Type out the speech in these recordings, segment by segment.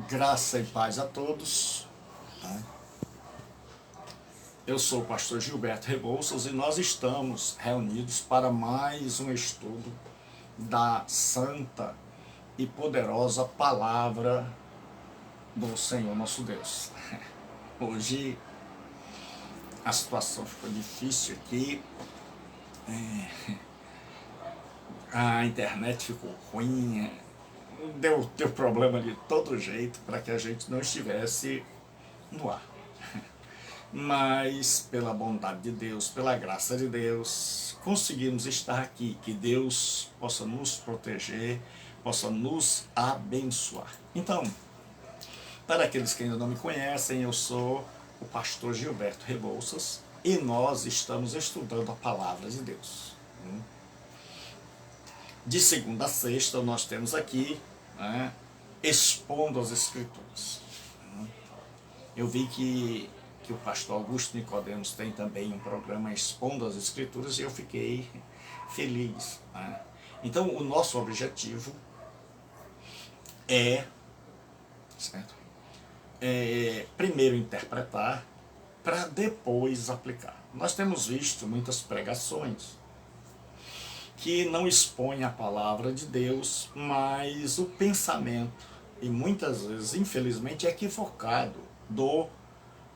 Graça e paz a todos. Tá? Eu sou o pastor Gilberto Rebouças e nós estamos reunidos para mais um estudo da santa e poderosa palavra do Senhor nosso Deus. Hoje a situação ficou difícil aqui, a internet ficou ruim, deu problema de todo jeito para que a gente não estivesse no ar. Mas pela bondade de Deus, pela graça de Deus, conseguimos estar aqui. Que Deus possa nos proteger, possa nos abençoar. Então, para aqueles que ainda não me conhecem, eu sou o pastor Gilberto Rebouças e nós estamos estudando a palavra de Deus. De segunda a sexta nós temos aqui, expondo as Escrituras. Eu vi que o pastor Augusto Nicodemos tem também um programa expondo as Escrituras e eu fiquei feliz. Então, o nosso objetivo certo? Primeiro interpretar para depois aplicar. Nós temos visto muitas pregações que não expõem a palavra de Deus, mas o pensamento, e muitas vezes, infelizmente, é equivocado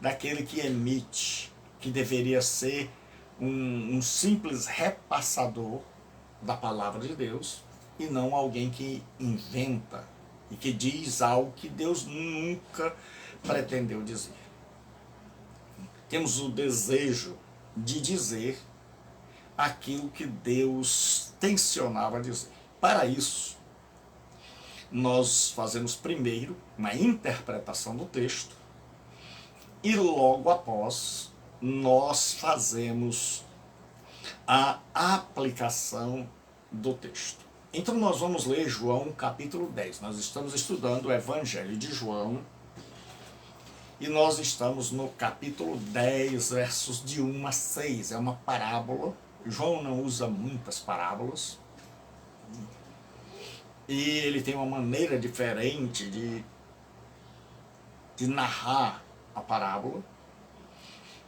daquele que emite, que deveria ser um simples repassador da palavra de Deus, e não alguém que inventa e que diz algo que Deus nunca pretendeu dizer. Temos o desejo de dizer aquilo que Deus tensionava dizer. Para isso, nós fazemos primeiro uma interpretação do texto e logo após nós fazemos a aplicação do texto. Então nós vamos ler João capítulo 10. Nós estamos estudando o Evangelho de João e nós estamos no capítulo 10, versos de 1 a 6. É uma parábola. João não usa muitas parábolas e ele tem uma maneira diferente de narrar a parábola,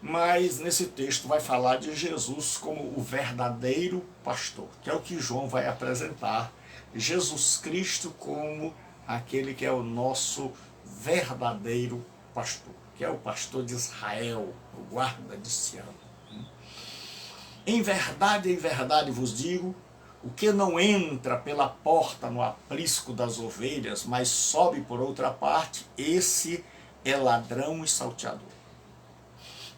mas nesse texto vai falar de Jesus como o verdadeiro pastor, que é o que João vai apresentar, Jesus Cristo como aquele que é o nosso verdadeiro pastor, que é o pastor de Israel, o guarda de Sião. Em verdade vos digo, o que não entra pela porta no aprisco das ovelhas, mas sobe por outra parte, esse é ladrão e salteador.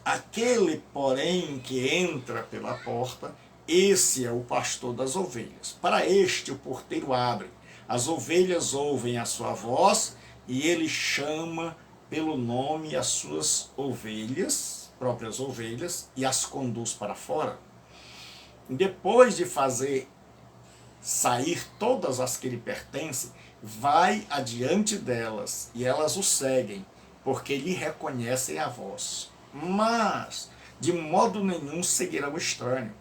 Aquele, porém, que entra pela porta, esse é o pastor das ovelhas. Para este o porteiro abre, as ovelhas ouvem a sua voz, e ele chama pelo nome as suas ovelhas, próprias ovelhas, e as conduz para fora. Depois de fazer sair todas as que lhe pertencem, vai adiante delas, e elas o seguem, porque lhe reconhecem a voz. Mas de modo nenhum seguirão o estranho,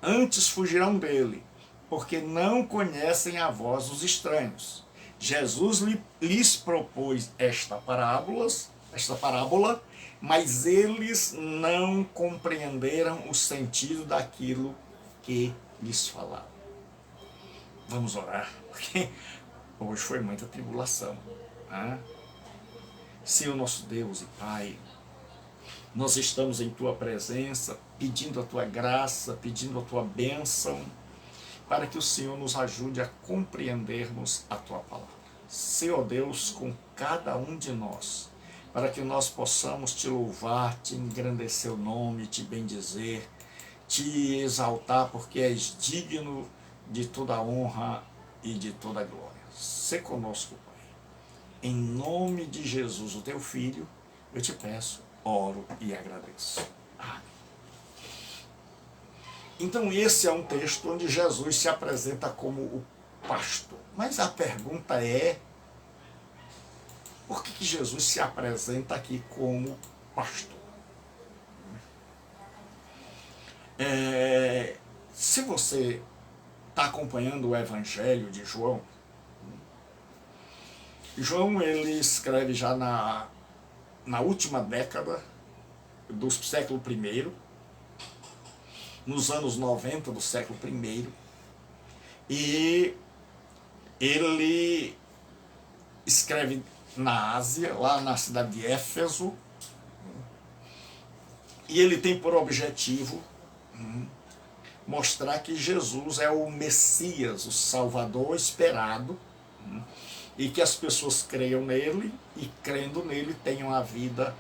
antes fugirão dele, porque não conhecem a voz dos estranhos. Jesus lhes propôs esta parábola, mas eles não compreenderam o sentido daquilo que lhes falava. Vamos orar, porque hoje foi muita tribulação. Senhor nosso Deus e Pai, nós estamos em Tua presença, pedindo a Tua graça, pedindo a Tua bênção, para que o Senhor nos ajude a compreendermos a Tua palavra. Senhor Deus, com cada um de nós, para que nós possamos Te louvar, Te engrandecer o nome, Te bendizer, Te exaltar, porque és digno de toda a honra e de toda a glória. Sê conosco, Pai. Em nome de Jesus, o Teu Filho, eu Te peço, oro e agradeço. Amém. Então esse é um texto onde Jesus se apresenta como o pastor. Mas a pergunta é, por que Jesus se apresenta aqui como pastor? Se você está acompanhando o Evangelho de João, João, ele escreve já na última década do século I, nos anos 90 do século I, e ele escreve na Ásia, lá na cidade de Éfeso, e ele tem por objetivo mostrar que Jesus é o Messias, o Salvador esperado, e que as pessoas creiam nele e, crendo nele, tenham a vida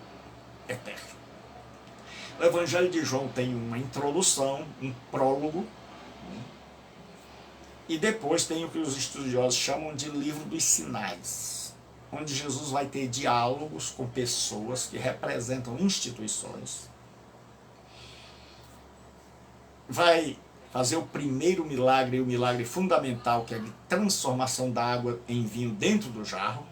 eterna. O Evangelho de João tem uma introdução, um prólogo, e depois tem o que os estudiosos chamam de livro dos sinais, onde Jesus vai ter diálogos com pessoas que representam instituições, vai fazer o primeiro milagre, o milagre fundamental, que é de transformação da água em vinho dentro do jarro,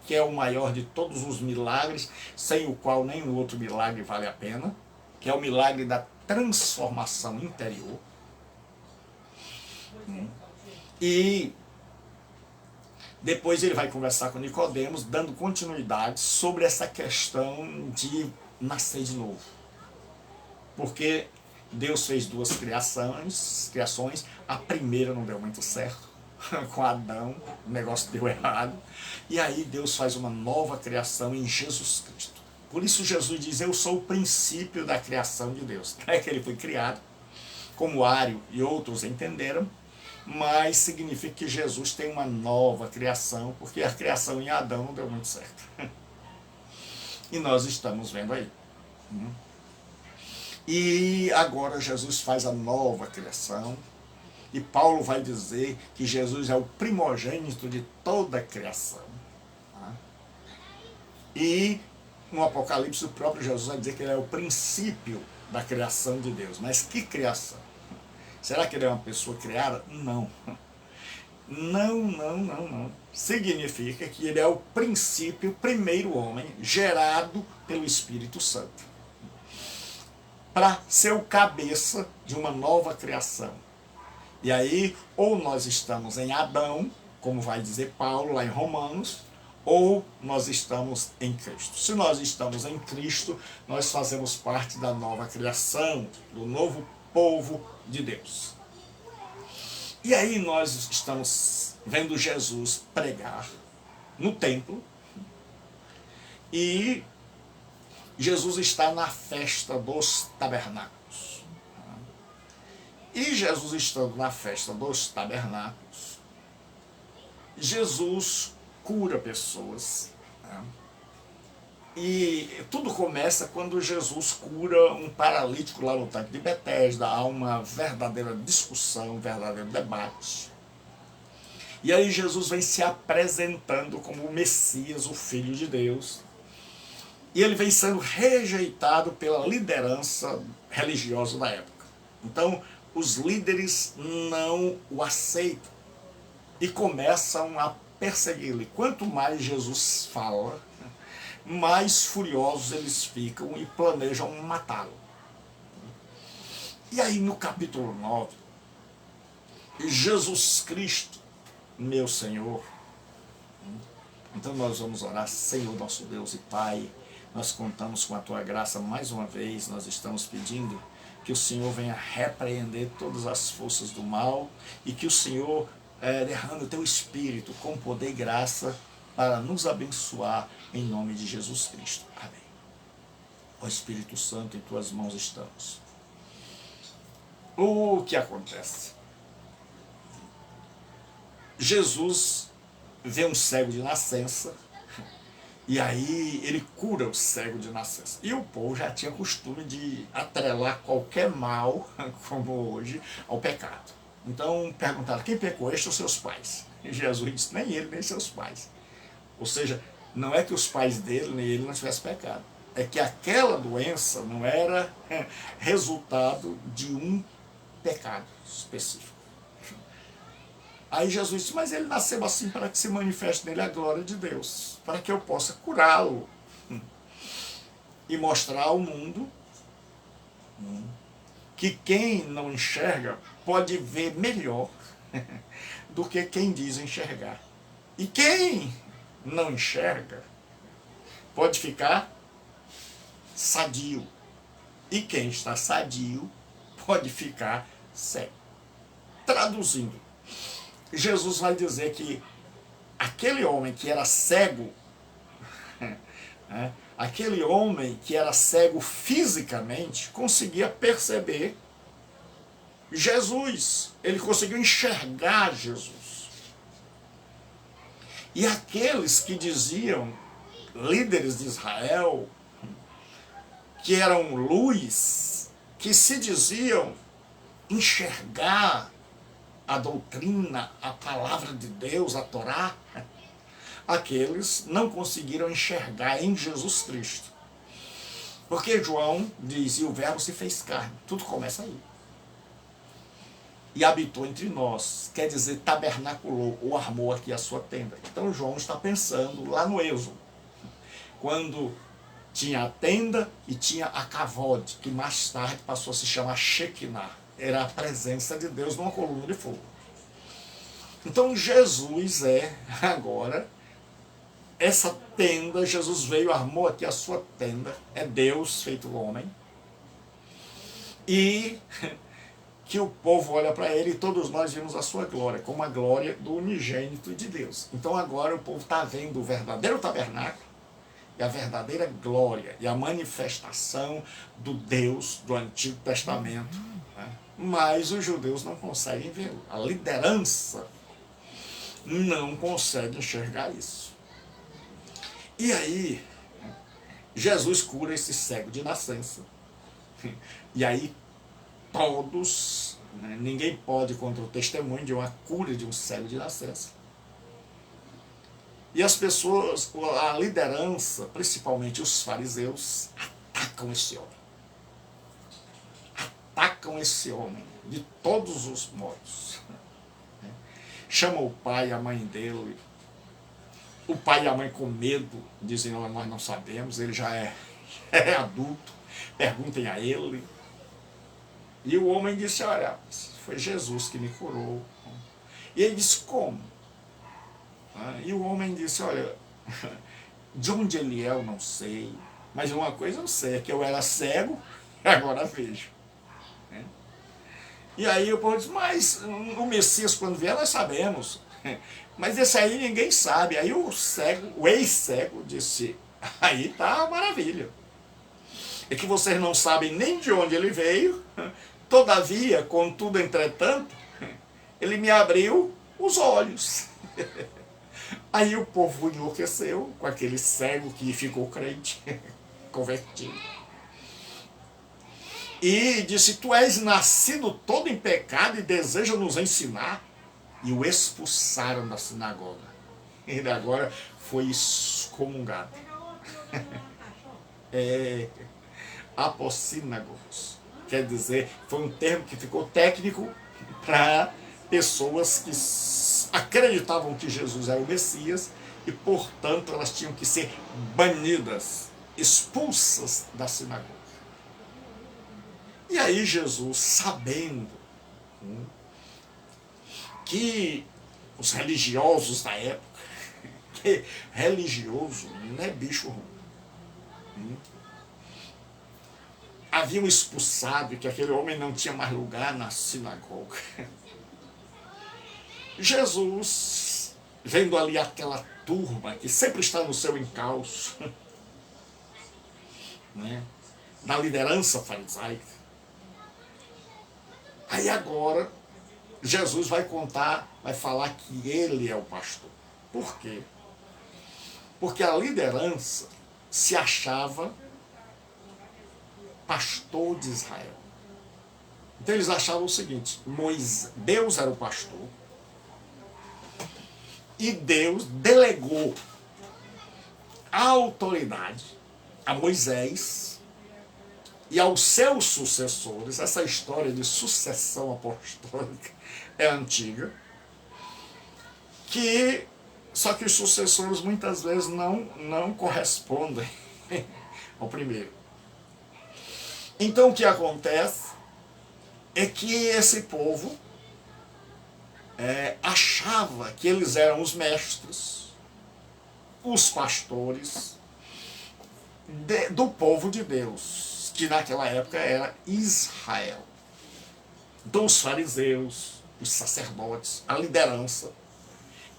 que é o maior de todos os milagres, sem o qual nenhum outro milagre vale a pena, que é o milagre da transformação interior. E depois ele vai conversar com Nicodemos, dando continuidade sobre essa questão de nascer de novo. Porque Deus fez duas criações, a primeira não deu muito certo, com Adão, o negócio deu errado, e aí Deus faz uma nova criação em Jesus Cristo. Por isso Jesus diz, eu sou o princípio da criação de Deus. Não é que ele foi criado, como Ário e outros entenderam, mas significa que Jesus tem uma nova criação, porque a criação em Adão não deu muito certo. E nós estamos vendo aí. E agora Jesus faz a nova criação, e Paulo vai dizer que Jesus é o primogênito de toda a criação. E no Apocalipse o próprio Jesus vai dizer que ele é o princípio da criação de Deus. Mas que criação? Será que ele é uma pessoa criada? Não. Não. Significa que ele é o princípio, primeiro homem, gerado pelo Espírito Santo, para ser o cabeça de uma nova criação. E aí, ou nós estamos em Adão, como vai dizer Paulo lá em Romanos, ou nós estamos em Cristo. Se nós estamos em Cristo, nós fazemos parte da nova criação, do novo povo de Deus. E aí nós estamos vendo Jesus pregar no templo, e Jesus está na festa dos tabernáculos. E Jesus estando na festa dos tabernáculos, Jesus cura pessoas. E tudo começa quando Jesus cura um paralítico lá no tanque de Betesda. Há uma verdadeira discussão, um verdadeiro debate. E aí Jesus vem se apresentando como o Messias, o Filho de Deus. E ele vem sendo rejeitado pela liderança religiosa da época. Então, os líderes não o aceitam e começam a persegui-lo. E quanto mais Jesus fala, mais furiosos eles ficam e planejam matá-lo. E aí no capítulo 9, Jesus Cristo, meu Senhor, então nós vamos orar, Senhor nosso Deus e Pai, nós contamos com a Tua graça mais uma vez, nós estamos pedindo que o Senhor venha repreender todas as forças do mal e que o Senhor derrame o Teu Espírito com poder e graça para nos abençoar em nome de Jesus Cristo. Amém. Ó Espírito Santo, em Tuas mãos estamos. O que acontece? Jesus vê um cego de nascença, e aí ele cura o cego de nascença. E o povo já tinha costume de atrelar qualquer mal, como hoje, ao pecado. Então perguntaram, quem pecou, este ou seus pais? E Jesus disse, nem ele, nem seus pais. Ou seja, não é que os pais dele, nem ele não tivessem pecado. É que aquela doença não era resultado de um pecado específico. Aí Jesus disse, mas ele nasceu assim para que se manifeste nele a glória de Deus, para que eu possa curá-lo e mostrar ao mundo que quem não enxerga pode ver melhor do que quem diz enxergar. E quem não enxerga pode ficar sadio. E quem está sadio pode ficar cego. Traduzindo, Jesus vai dizer que aquele homem que era cego, aquele homem que era cego fisicamente, conseguia perceber Jesus. Ele conseguiu enxergar Jesus. E aqueles que diziam, líderes de Israel, que eram luz, que se diziam enxergar a doutrina, a palavra de Deus, a Torá, aqueles não conseguiram enxergar em Jesus Cristo. Porque João diz, e o verbo se fez carne. Tudo começa aí. E habitou entre nós, quer dizer, tabernaculou, ou armou aqui a sua tenda. Então João está pensando lá no Êxodo, quando tinha a tenda e tinha a kavod, que mais tarde passou a se chamar Shekinah. Era a presença de Deus numa coluna de fogo. Então Jesus é agora essa tenda. Jesus veio, armou aqui a sua tenda, é Deus feito homem, e que o povo olha para ele e todos nós vimos a sua glória, como a glória do unigênito de Deus. Então agora o povo está vendo o verdadeiro tabernáculo e a verdadeira glória e a manifestação do Deus do Antigo Testamento. Mas os judeus não conseguem vê-lo. A liderança não consegue enxergar isso. E aí, Jesus cura esse cego de nascença. E aí, todos, ninguém pode contra o testemunho de uma cura de um cego de nascença. E as pessoas, a liderança, principalmente os fariseus, atacam esse homem. Atacam esse homem de todos os modos. Chamam o pai e a mãe dele. O pai e a mãe com medo, dizem, nós não sabemos, ele já é adulto, perguntem a ele. E o homem disse, olha, foi Jesus que me curou. E ele disse, como? E o homem disse, olha, de onde ele é eu não sei, mas uma coisa eu sei, é que eu era cego e agora vejo. E aí o povo disse, mas o Messias quando vier nós sabemos, mas esse aí ninguém sabe. Aí o cego, o ex-cego disse, aí tá uma maravilha. É que vocês não sabem nem de onde ele veio, todavia, contudo, entretanto, ele me abriu os olhos. Aí o povo enlouqueceu com aquele cego que ficou crente, convertido. E disse, tu és nascido todo em pecado e deseja nos ensinar. E o expulsaram da sinagoga. Ele agora foi excomungado. Apossínagos. Quer dizer, foi um termo que ficou técnico para pessoas que acreditavam que Jesus era o Messias e, portanto, elas tinham que ser banidas, expulsas da sinagoga. E aí Jesus, sabendo que os religiosos da época, que religioso não é bicho ruim, haviam expulsado e que aquele homem não tinha mais lugar na sinagoga. Jesus, vendo ali aquela turma que sempre está no seu encalço, na liderança farisaica, aí agora Jesus vai contar, vai falar que ele é o pastor. Por quê? Porque a liderança se achava pastor de Israel. Então eles achavam o seguinte, Deus era o pastor e Deus delegou a autoridade a Moisés e aos seus sucessores. Essa história de sucessão apostólica é antiga, só que os sucessores muitas vezes não correspondem ao primeiro. Então o que acontece é que esse povo achava que eles eram os mestres os pastores do povo de Deus, que naquela época era Israel. Então os fariseus, os sacerdotes, a liderança,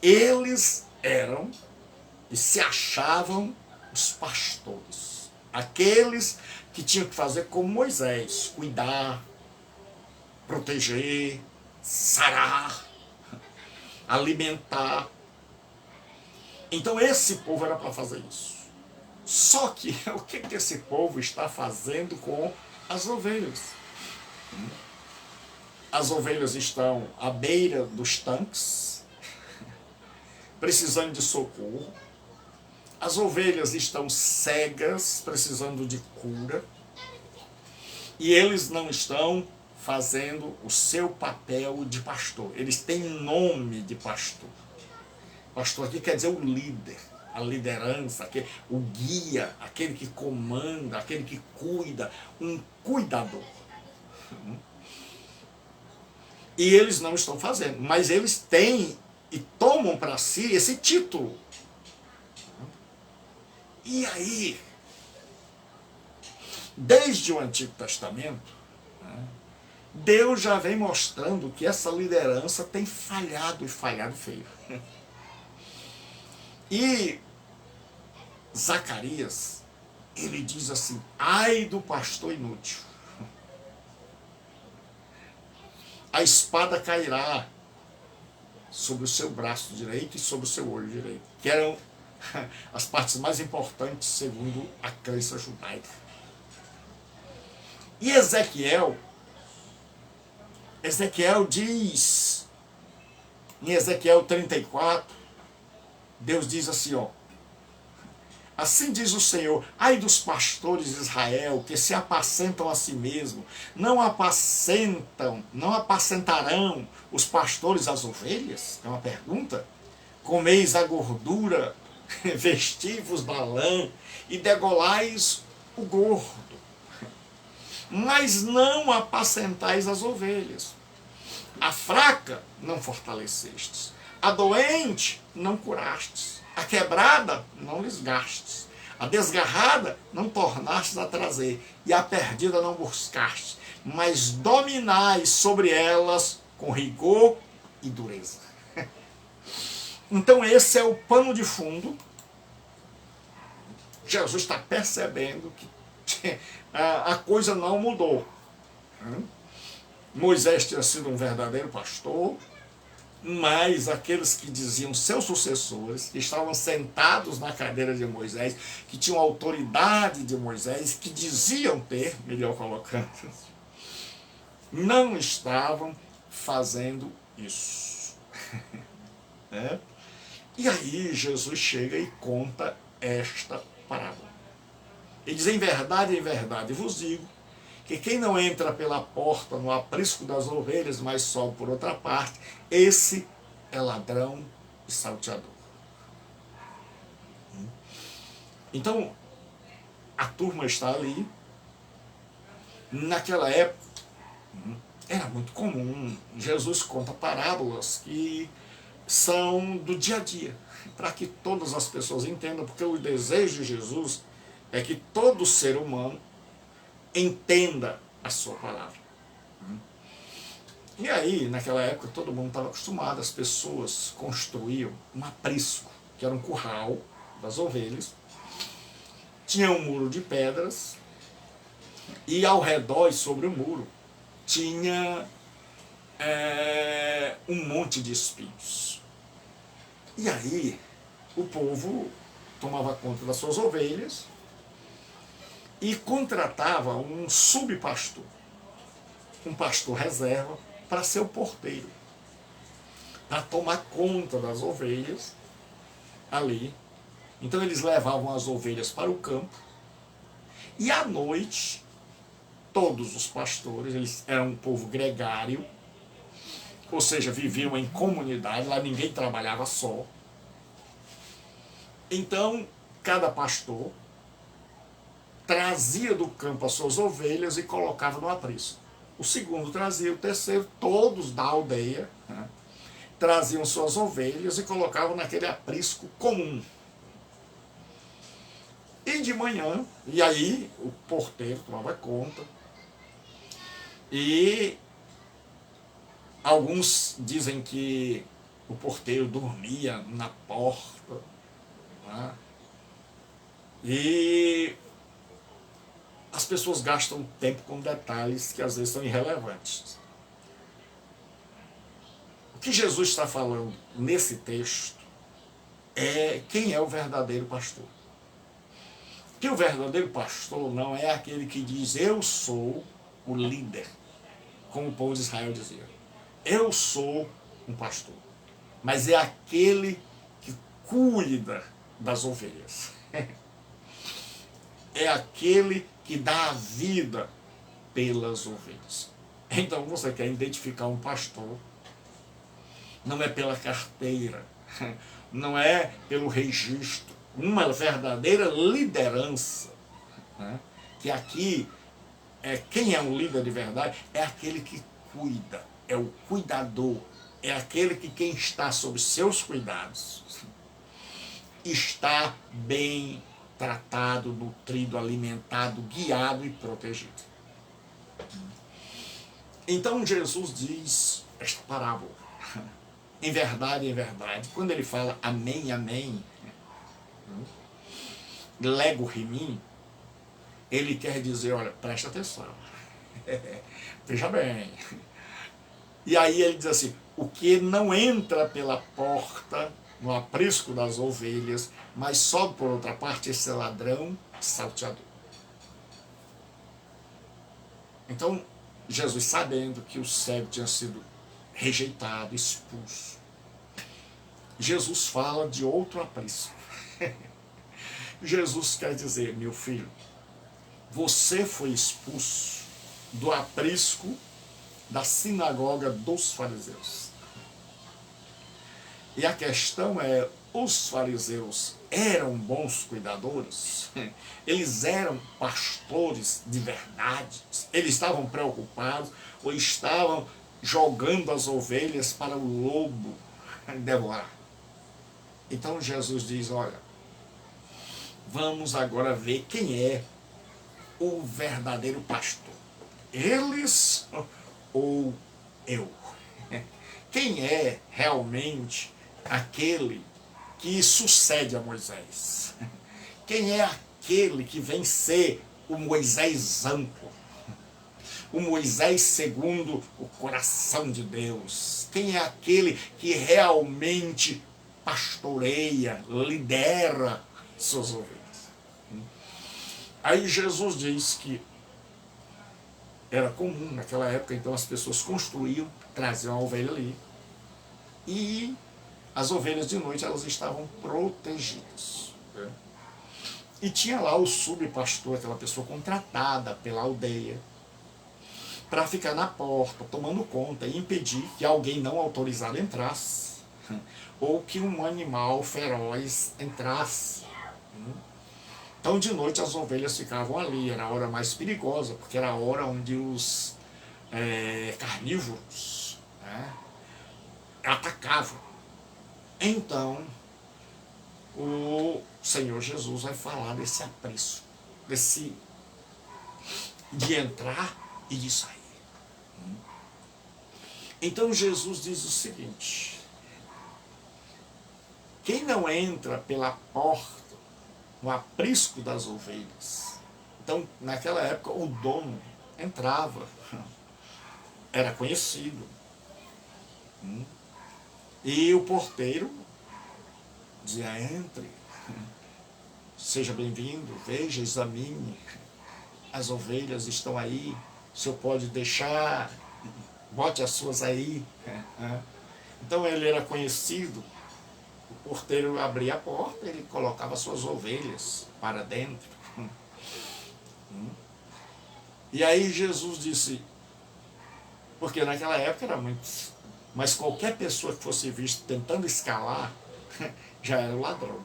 eles eram e se achavam os pastores, aqueles que tinham que fazer como Moisés, cuidar, proteger, sarar, alimentar. Então esse povo era para fazer isso. Só que o que esse povo está fazendo com as ovelhas? As ovelhas estão à beira dos tanques, precisando de socorro. As ovelhas estão cegas, precisando de cura. E eles não estão fazendo o seu papel de pastor. Eles têm nome de pastor. Pastor aqui quer dizer o líder, a liderança, o guia, aquele que comanda, aquele que cuida, um cuidador. E eles não estão fazendo, mas eles têm e tomam para si esse título. E aí, desde o Antigo Testamento, Deus já vem mostrando que essa liderança tem falhado e falhado feio. E Zacarias, ele diz assim: ai do pastor inútil, a espada cairá sobre o seu braço direito e sobre o seu olho direito, que eram as partes mais importantes segundo a crença judaica. E Ezequiel diz, em Ezequiel 34, Deus diz assim, ó: assim diz o Senhor, ai dos pastores de Israel, que se apacentam a si mesmo, não apacentarão os pastores as ovelhas? É uma pergunta. Comeis a gordura, vestivos da lã, e degolais o gordo, mas não apacentais as ovelhas. A fraca não fortalecestes, a doente não curastes, a quebrada não lisgastes, a desgarrada não tornastes a trazer, e a perdida não buscastes, mas dominais sobre elas com rigor e dureza. Então esse é o pano de fundo. Jesus está percebendo que a coisa não mudou. Moisés tinha sido um verdadeiro pastor, mas aqueles que diziam seus sucessores, que estavam sentados na cadeira de Moisés, que tinham a autoridade de Moisés, que diziam ter, melhor colocando, não estavam fazendo isso. E aí Jesus chega e conta esta parábola. Ele diz: em verdade vos digo, que quem não entra pela porta no aprisco das ovelhas, mas sobe por outra parte, esse é ladrão e salteador. Então, a turma está ali. Naquela época, era muito comum. Jesus conta parábolas que são do dia a dia, para que todas as pessoas entendam, porque o desejo de Jesus é que todo ser humano entenda a sua palavra. E aí, naquela época, todo mundo estava acostumado, as pessoas construíam um aprisco, que era um curral das ovelhas, tinha um muro de pedras, e ao redor e sobre o muro tinha um monte de espinhos. E aí, o povo tomava conta das suas ovelhas e contratava um subpastor, um pastor reserva, para ser o porteiro, para tomar conta das ovelhas ali. Então eles levavam as ovelhas para o campo, e à noite, todos os pastores, eles eram um povo gregário, ou seja, viviam em comunidade, lá ninguém trabalhava só. Então, cada pastor trazia do campo as suas ovelhas e colocava no aprisco. O segundo trazia, o terceiro, todos da aldeia, traziam suas ovelhas e colocavam naquele aprisco comum. bem de manhã, e aí o porteiro tomava conta, e alguns dizem que o porteiro dormia na porta, né? E as pessoas gastam tempo com detalhes que às vezes são irrelevantes. O que Jesus está falando nesse texto é quem é o verdadeiro pastor. Que o verdadeiro pastor não é aquele que diz eu sou o líder, como o povo de Israel dizia. Eu sou um pastor. Mas é aquele que cuida das ovelhas. É aquele que dá a vida pelas ovelhas. Então você quer identificar um pastor, não é pela carteira, não é pelo registro, uma verdadeira liderança, né? Que aqui, quem é um líder de verdade é aquele que cuida, é o cuidador, é aquele que quem está sob seus cuidados está bem tratado, nutrido, alimentado, guiado e protegido. Então Jesus diz esta parábola. Em verdade, quando ele fala amém, amém, lego rimim, ele quer dizer, olha, presta atenção, veja bem. E aí ele diz assim, o que não entra pela porta, no aprisco das ovelhas, mas sobe por outra parte, esse ladrão salteador. Então, Jesus, sabendo que o cego tinha sido rejeitado, expulso, Jesus fala de outro aprisco. Jesus quer dizer, meu filho, você foi expulso do aprisco da sinagoga dos fariseus. E a questão é, os fariseus eram bons cuidadores? Eles eram pastores de verdade? Eles estavam preocupados ou estavam jogando as ovelhas para o lobo devorar? Então Jesus diz, olha, vamos agora ver quem é o verdadeiro pastor. Eles ou eu? Quem é realmente aquele que sucede a Moisés? Quem é aquele que vem ser o Moisés amplo? O Moisés segundo o coração de Deus? Quem é aquele que realmente pastoreia, lidera suas ovelhas? Aí Jesus diz que era comum naquela época, então as pessoas construíam, traziam a ovelha ali, e as ovelhas de noite elas estavam protegidas. Né? E tinha lá o subpastor, aquela pessoa contratada pela aldeia, para ficar na porta, tomando conta e impedir que alguém não autorizado entrasse, ou que um animal feroz entrasse. Então de noite as ovelhas ficavam ali, era a hora mais perigosa, porque era a hora onde os carnívoros, né, atacavam. Então o Senhor Jesus vai falar desse apreço, de entrar e de sair. Então Jesus diz o seguinte, quem não entra pela porta, no aprisco das ovelhas, então naquela época o dono entrava, era conhecido, e o porteiro dizia, entre, seja bem-vindo, veja, examine, as ovelhas estão aí, o senhor pode deixar, bote as suas aí. Então ele era conhecido, o porteiro abria a porta, ele colocava suas ovelhas para dentro. E aí Jesus disse, porque naquela época era muito, mas qualquer pessoa que fosse vista tentando escalar, já era o ladrão.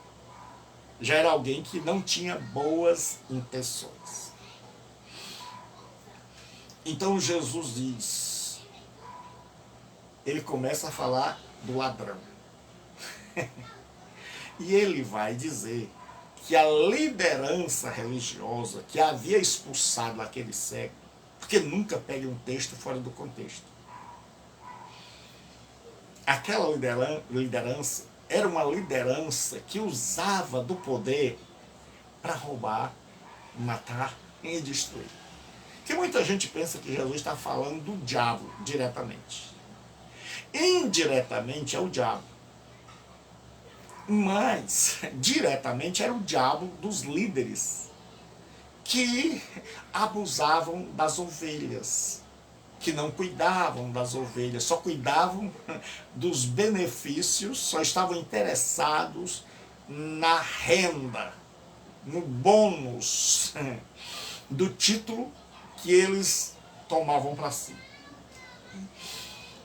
Já era alguém que não tinha boas intenções. Então Jesus diz, ele começa a falar do ladrão. E ele vai dizer que a liderança religiosa que havia expulsado aquele cego, porque nunca pegue um texto fora do contexto. Aquela liderança era uma liderança que usava do poder para roubar, matar e destruir. Que muita gente pensa que Jesus está falando do diabo diretamente. Indiretamente é o diabo. Mas, diretamente, era o diabo dos líderes que abusavam das ovelhas, que não cuidavam das ovelhas, só cuidavam dos benefícios, só estavam interessados na renda, no bônus do título que eles tomavam para si.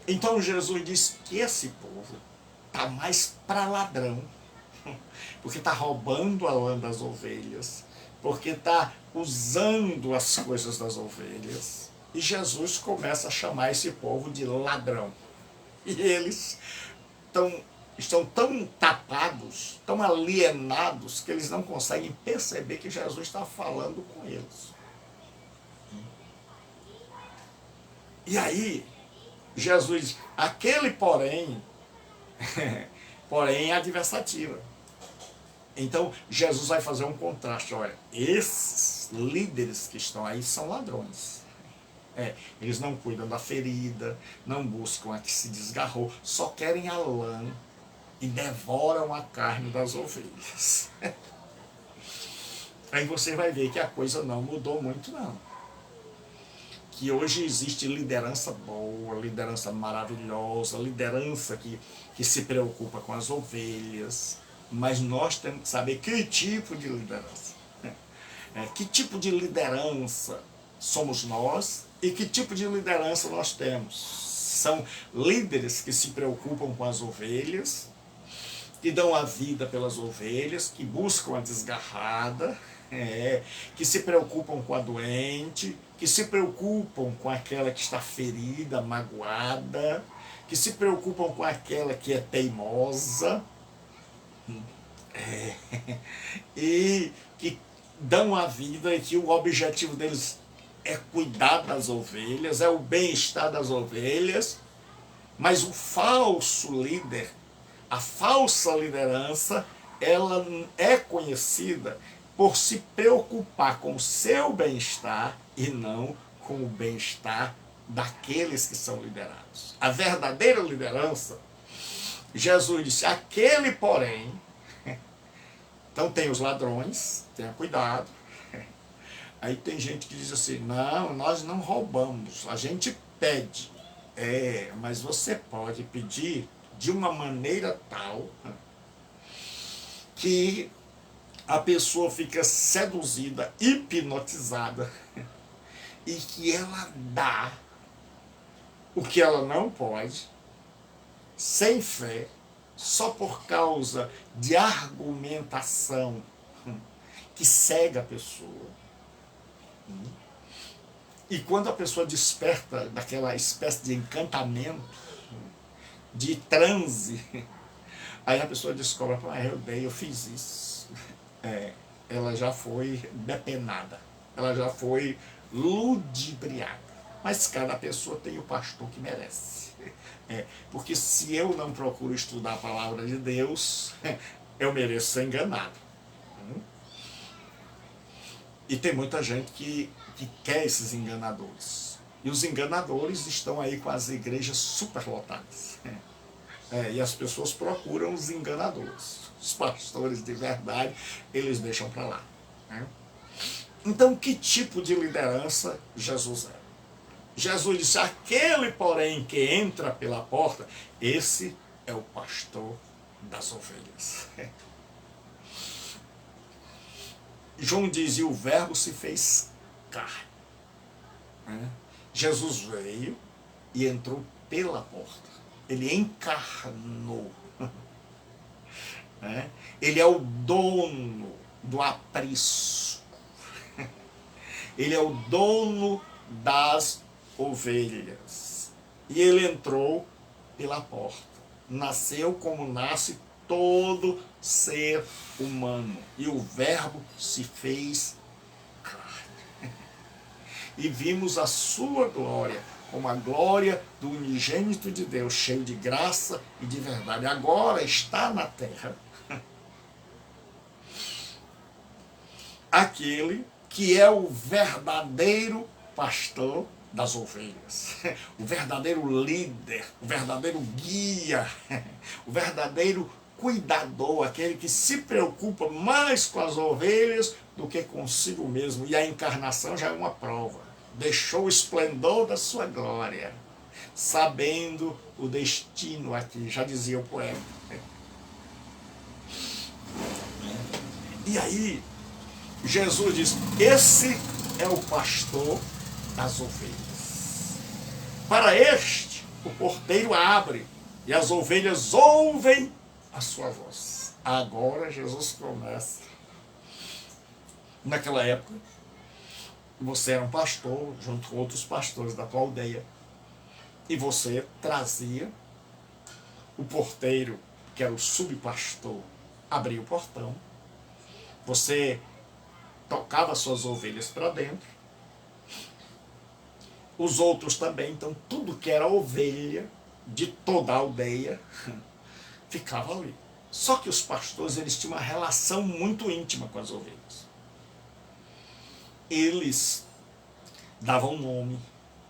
Então Jesus diz que esse povo está mais para ladrão, porque está roubando a lã das ovelhas, porque está usando as coisas das ovelhas. E Jesus começa a chamar esse povo de ladrão. E eles estão tão tapados, tão alienados, que eles não conseguem perceber que Jesus está falando com eles. E aí, Jesus diz, aquele porém é adversativa. Então, Jesus vai fazer um contraste. Olha, esses líderes que estão aí são ladrões. Eles não cuidam da ferida, não buscam a que se desgarrou, só querem a lã e devoram a carne das ovelhas. Aí você vai ver que a coisa não mudou muito, não. Que hoje existe liderança boa, liderança maravilhosa, liderança que se preocupa com as ovelhas, mas nós temos que saber que tipo de liderança. Que tipo de liderança somos nós e que tipo de liderança nós temos. São líderes que se preocupam com as ovelhas, que dão a vida pelas ovelhas, que buscam a desgarrada, que se preocupam com a doente, que se preocupam com aquela que está ferida, magoada, que se preocupam com aquela que é teimosa, e que dão a vida e que o objetivo deles é cuidar das ovelhas, é o bem-estar das ovelhas, mas o falso líder, a falsa liderança, ela é conhecida por se preocupar com o seu bem-estar e não com o bem-estar daqueles que são liderados. A verdadeira liderança, Jesus disse, aquele porém, então tem os ladrões, tenha cuidado. Aí tem gente que diz assim, não, nós não roubamos, a gente pede. Mas você pode pedir de uma maneira tal que a pessoa fica seduzida, hipnotizada, e que ela dá o que ela não pode, sem fé, só por causa de argumentação que cega a pessoa. E quando a pessoa desperta daquela espécie de encantamento, de transe, aí a pessoa descobre, eu fiz isso. Ela já foi depenada, ela já foi ludibriada. Mas cada pessoa tem o pastor que merece. Porque se eu não procuro estudar a palavra de Deus, eu mereço ser enganado. E tem muita gente que quer esses enganadores. E os enganadores estão aí com as igrejas superlotadas. E as pessoas procuram os enganadores. Os pastores de verdade, eles deixam para lá. Então, que tipo de liderança Jesus é? Jesus disse, aquele, porém, que entra pela porta, esse é o pastor das ovelhas. João diz, e o verbo se fez carne. Jesus veio e entrou pela porta. Ele encarnou. Ele é o dono do aprisco. Ele é o dono das ovelhas. E ele entrou pela porta. Nasceu como nasce todo ser humano. E o Verbo se fez carne. E vimos a sua glória, como a glória do unigênito de Deus, cheio de graça e de verdade. Agora está na terra aquele que é o verdadeiro pastor das ovelhas, o verdadeiro líder, o verdadeiro guia, o verdadeiro cuidador, aquele que se preocupa mais com as ovelhas do que consigo mesmo. E a encarnação já é uma prova. Deixou o esplendor da sua glória, sabendo o destino aqui, já dizia o poeta. E aí, Jesus diz, esse é o pastor das ovelhas. Para este, o porteiro abre, e as ovelhas ouvem a sua voz. Agora Jesus começa. Naquela época, você era um pastor, junto com outros pastores da tua aldeia, e você trazia o porteiro, que era o subpastor, abria o portão, você tocava suas ovelhas para dentro, os outros também, então tudo que era ovelha de toda a aldeia ficava ali. Só que os pastores, eles tinham uma relação muito íntima com as ovelhas. Eles davam nome.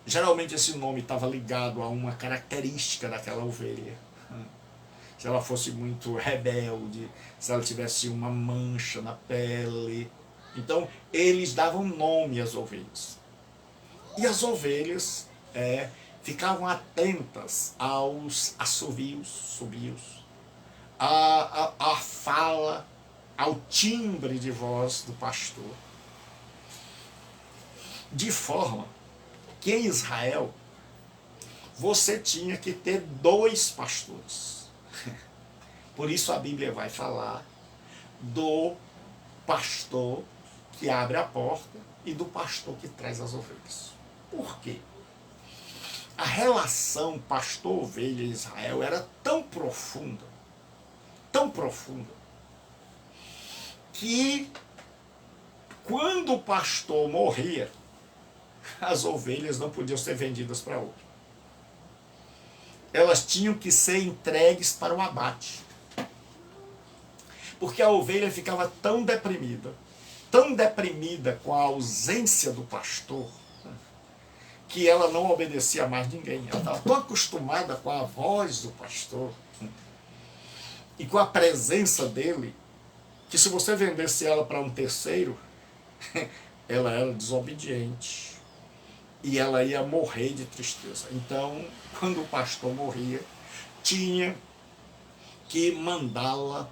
Geralmente esse nome estava ligado a uma característica daquela ovelha. Se ela fosse muito rebelde, se ela tivesse uma mancha na pele. Então, eles davam nome às ovelhas. E as ovelhas ficavam atentas aos assovios, subios, à fala, ao timbre de voz do pastor. De forma que em Israel você tinha que ter 2 pastores. Por isso a Bíblia vai falar do pastor que abre a porta e do pastor que traz as ovelhas. Por quê? A relação pastor-ovelha em Israel era tão profunda, que quando o pastor morria, as ovelhas não podiam ser vendidas para outro. Elas tinham que ser entregues para o abate. Porque a ovelha ficava tão deprimida com a ausência do pastor, que ela não obedecia mais ninguém. Ela estava tão acostumada com a voz do pastor e com a presença dele, que se você vendesse ela para um terceiro, ela era desobediente e ela ia morrer de tristeza. Então, quando o pastor morria, tinha que mandá-la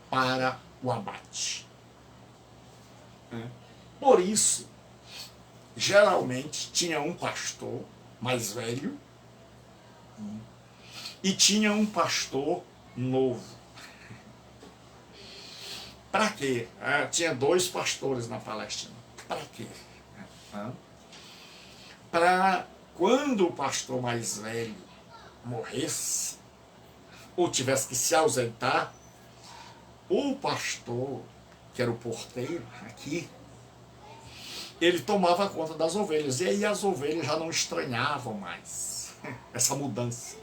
para o abate. Por isso, geralmente tinha um pastor mais velho e tinha um pastor novo. Para quê? Tinha 2 pastores na Palestina. Para quê? Para quando o pastor mais velho morresse ou tivesse que se ausentar, o pastor, que era o porteiro aqui, ele tomava conta das ovelhas. E aí as ovelhas já não estranhavam mais essa mudança.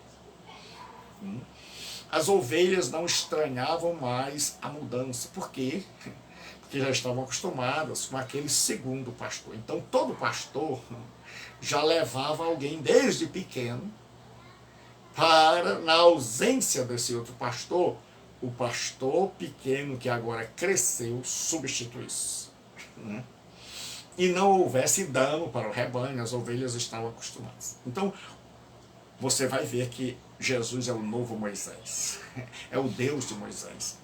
As ovelhas não estranhavam mais a mudança. Por quê? Porque já estavam acostumadas com aquele segundo pastor. Então todo pastor já levava alguém desde pequeno para, na ausência desse outro pastor, o pastor pequeno que agora cresceu substituísse. E não houvesse dano para o rebanho, as ovelhas estavam acostumadas. Então, você vai ver que Jesus é o novo Moisés, é o Deus de Moisés.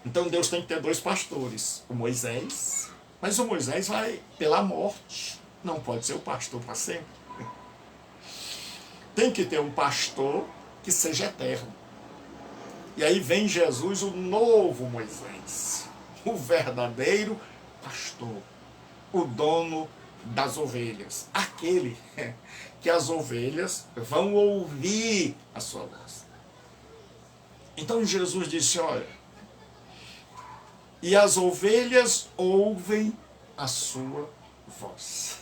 Então Deus tem que ter 2 pastores, o Moisés, mas o Moisés vai pela morte, não pode ser o pastor para sempre. Tem que ter um pastor que seja eterno. E aí vem Jesus, o novo Moisés, o verdadeiro pastor, o dono das ovelhas, aquele que as ovelhas vão ouvir a sua voz. Então Jesus disse, olha, e as ovelhas ouvem a sua voz.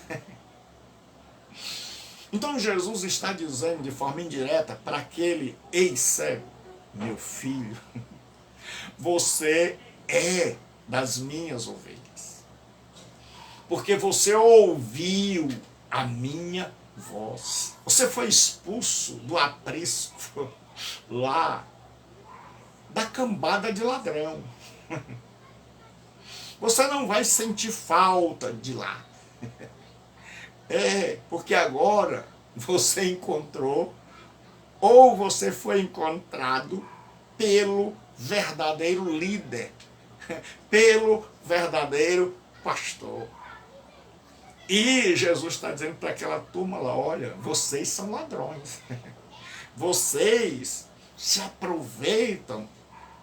Então Jesus está dizendo de forma indireta para aquele ex-cego: meu filho, você é das minhas ovelhas, porque você ouviu a minha voz. Você foi expulso do aprisco lá da cambada de ladrão. Você não vai sentir falta de lá. Porque agora você encontrou, ou você foi encontrado pelo verdadeiro líder, pelo verdadeiro pastor. E Jesus está dizendo para aquela turma lá: olha, vocês são ladrões. Vocês se aproveitam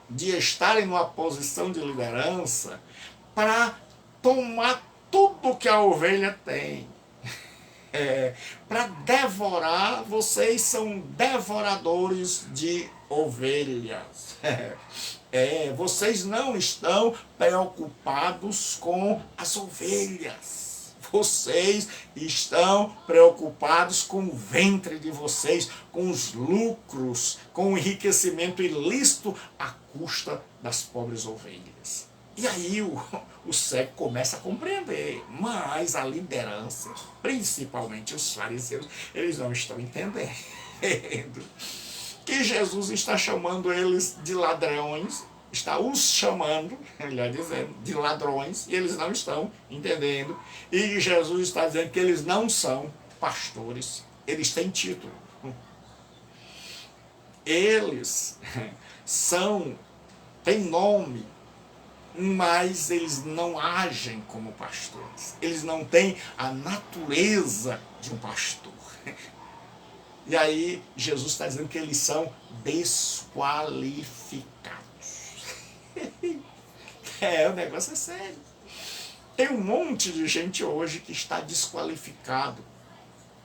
de estarem numa posição de liderança para tomar tudo que a ovelha tem. Para devorar. Vocês são devoradores de ovelhas. Vocês não estão preocupados com as ovelhas. Vocês estão preocupados com o ventre de vocês, com os lucros, com o enriquecimento ilícito à custa das pobres ovelhas. E aí o cego começa a compreender, mas a liderança, principalmente os fariseus, eles não estão entendendo que Jesus está chamando eles de ladrões, está os chamando, melhor dizendo, de ladrões, e eles não estão entendendo. E Jesus está dizendo que eles não são pastores, eles têm título. Eles têm nome, mas eles não agem como pastores. Eles não têm a natureza de um pastor. E aí Jesus está dizendo que eles são desqualificados. O negócio é sério. Tem um monte de gente hoje que está desqualificado.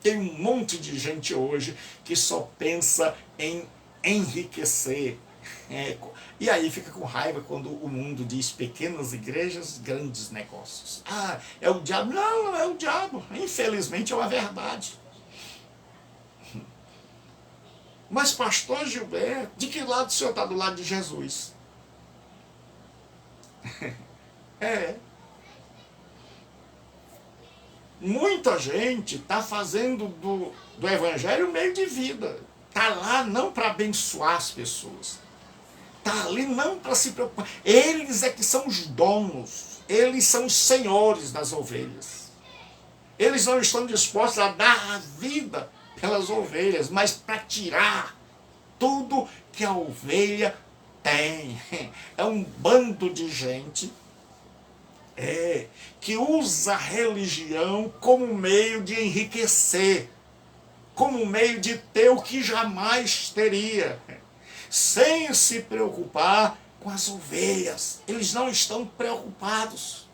Tem um monte de gente hoje que só pensa em enriquecer. E aí fica com raiva quando o mundo diz pequenas igrejas, grandes negócios. É o diabo. Não, não é o diabo. Infelizmente é uma verdade. Mas pastor Gilberto, de que lado o senhor está? Do lado de Jesus? Muita gente está fazendo do evangelho um meio de vida. Está lá não para abençoar as pessoas. Está ali não para se preocupar. Eles é que são os donos. Eles são os senhores das ovelhas. Eles não estão dispostos a dar a vida pelas ovelhas, mas para tirar tudo que a ovelha tem. É um bando de gente que usa a religião como meio de enriquecer, como meio de ter o que jamais teria, sem se preocupar com as ovelhas. Eles não estão preocupados.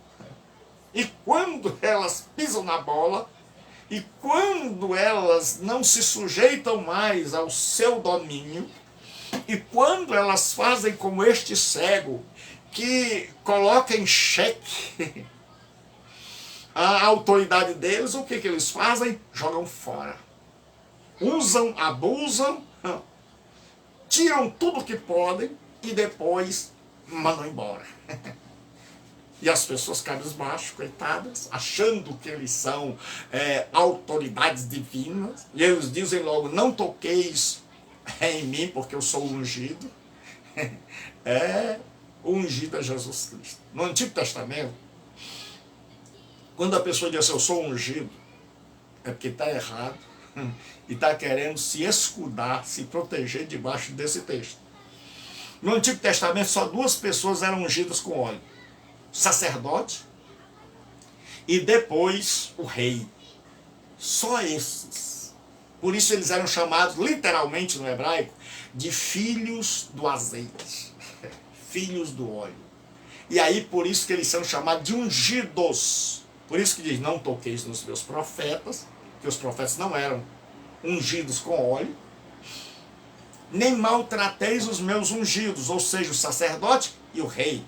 E quando elas pisam na bola, e quando elas não se sujeitam mais ao seu domínio, e quando elas fazem como este cego, que coloca em xeque a autoridade deles, o que eles fazem? Jogam fora. Usam, abusam, tiram tudo que podem e depois mandam embora. E as pessoas cabisbaixo, coitadas, achando que eles são autoridades divinas, e eles dizem logo: não toqueis em mim, porque eu sou ungido. O ungido é Jesus Cristo. No Antigo Testamento, quando a pessoa diz assim: eu sou ungido, é porque está errado e está querendo se escudar, se proteger debaixo desse texto. No Antigo Testamento, só duas pessoas eram ungidas com óleo: o sacerdote e depois o rei. Só esses. Por isso eles eram chamados, literalmente no hebraico, de filhos do azeite, filhos do óleo. E aí por isso que eles são chamados de ungidos. Por isso que diz: não toqueis nos meus profetas, que os profetas não eram ungidos com óleo, nem maltrateis os meus ungidos, ou seja, o sacerdote e o rei.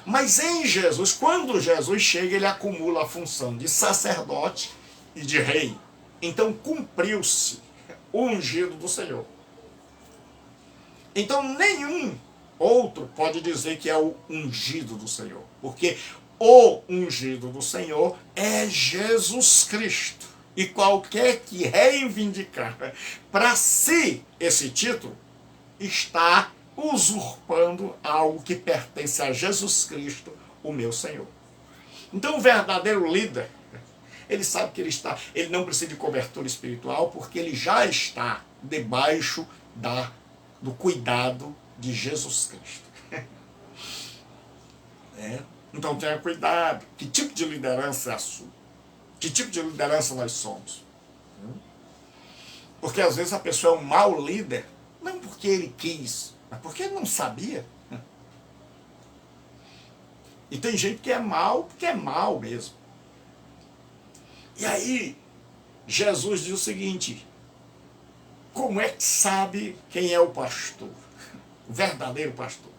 Mas em Jesus, quando Jesus chega, ele acumula a função de sacerdote e de rei. Então cumpriu-se o ungido do Senhor. Então nenhum outro pode dizer que é o ungido do Senhor, porque o ungido do Senhor é Jesus Cristo. E qualquer que reivindicar para si esse título está usurpando algo que pertence a Jesus Cristo, o meu Senhor. Então o verdadeiro líder, ele sabe que ele não precisa de cobertura espiritual, porque ele já está debaixo do cuidado de Jesus Cristo. Então tenha cuidado. Que tipo de liderança é a sua? Que tipo de liderança nós somos? Porque às vezes a pessoa é um mau líder, não porque ele quis, mas porque ele não sabia. E tem gente que é mau porque é mau mesmo. E aí, Jesus diz o seguinte: como é que sabe quem é o pastor? O verdadeiro pastor.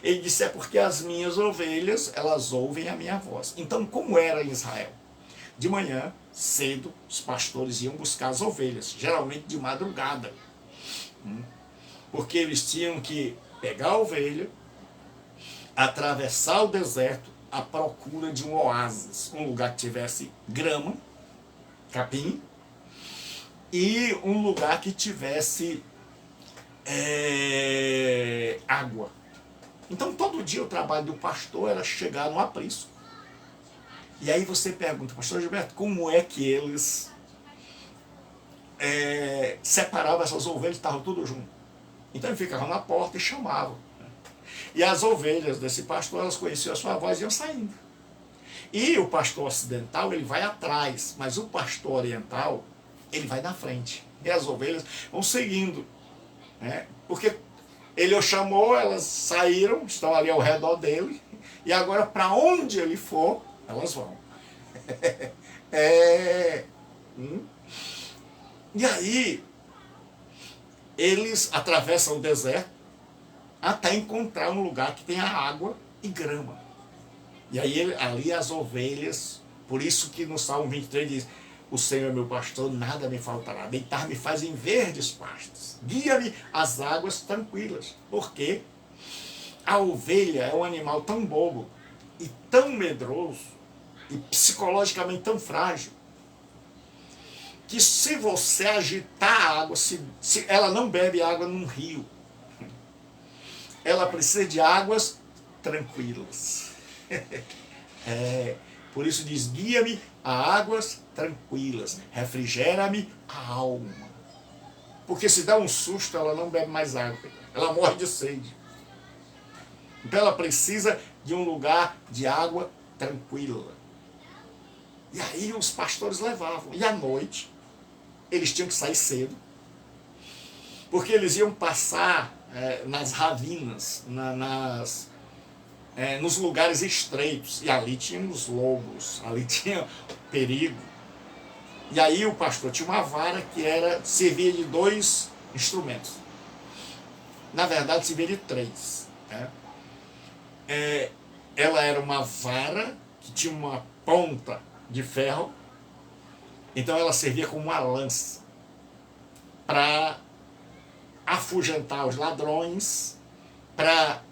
Ele disse: é porque as minhas ovelhas, elas ouvem a minha voz. Então, como era em Israel? De manhã, cedo, os pastores iam buscar as ovelhas, geralmente de madrugada. Porque eles tinham que pegar a ovelha, atravessar o deserto à procura de um oásis, um lugar que tivesse grama, capim, e um lugar que tivesse água. Então todo dia o trabalho do pastor era chegar no aprisco. E aí você pergunta: pastor Gilberto, como é que eles separavam essas ovelhas que estavam tudo junto? Então ele ficava na porta e chamava. E as ovelhas desse pastor, elas conheciam a sua voz e iam saindo. E o pastor ocidental, ele vai atrás, mas o pastor oriental, ele vai na frente. E as ovelhas vão seguindo. Porque ele o chamou, elas saíram, estão ali ao redor dele, e agora para onde ele for, elas vão. E aí, eles atravessam o deserto até encontrar um lugar que tenha água e grama. E aí, ali as ovelhas, por isso que no Salmo 23 diz: o Senhor é meu pastor, nada me faltará. Deitar-me faz em verdes pastos. Guia-me às águas tranquilas. Porque a ovelha é um animal tão bobo e tão medroso e psicologicamente tão frágil, que se você agitar a água, se ela não bebe água num rio, ela precisa de águas tranquilas. Por isso diz: guia-me a águas tranquilas, refrigera-me a alma. Porque se dá um susto, ela não bebe mais água, ela morre de sede. Então ela precisa de um lugar de água tranquila. E aí os pastores levavam. E à noite, eles tinham que sair cedo, porque eles iam passar nas ravinas, nos lugares estreitos. E ali tinha os lobos, ali tinha perigo. E aí o pastor tinha uma vara que servia de 2 instrumentos. Na verdade, servia de 3. Ela era uma vara que tinha uma ponta de ferro, então ela servia como uma lança para afugentar os ladrões, para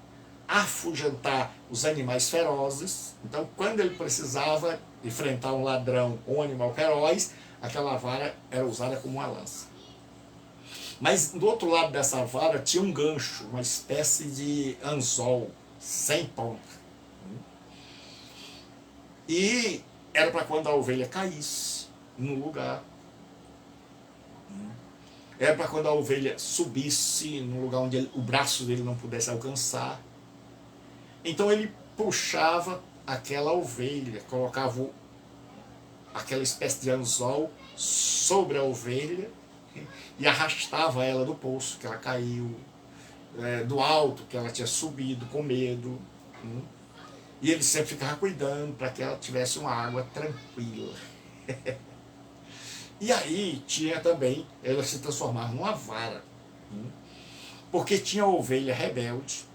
afugentar os animais ferozes. Então, quando ele precisava enfrentar um ladrão ou um animal feroz, aquela vara era usada como uma lança. Mas do outro lado dessa vara tinha um gancho, uma espécie de anzol, sem ponta. E era para quando a ovelha caísse no lugar. Era para quando a ovelha subisse no lugar onde o braço dele não pudesse alcançar. Então ele puxava aquela ovelha, colocava aquela espécie de anzol sobre a ovelha e arrastava ela do poço que ela caiu, do alto que ela tinha subido com medo. E ele sempre ficava cuidando para que ela tivesse uma água tranquila. E aí tinha também, ela se transformava numa vara. Porque tinha a ovelha rebelde,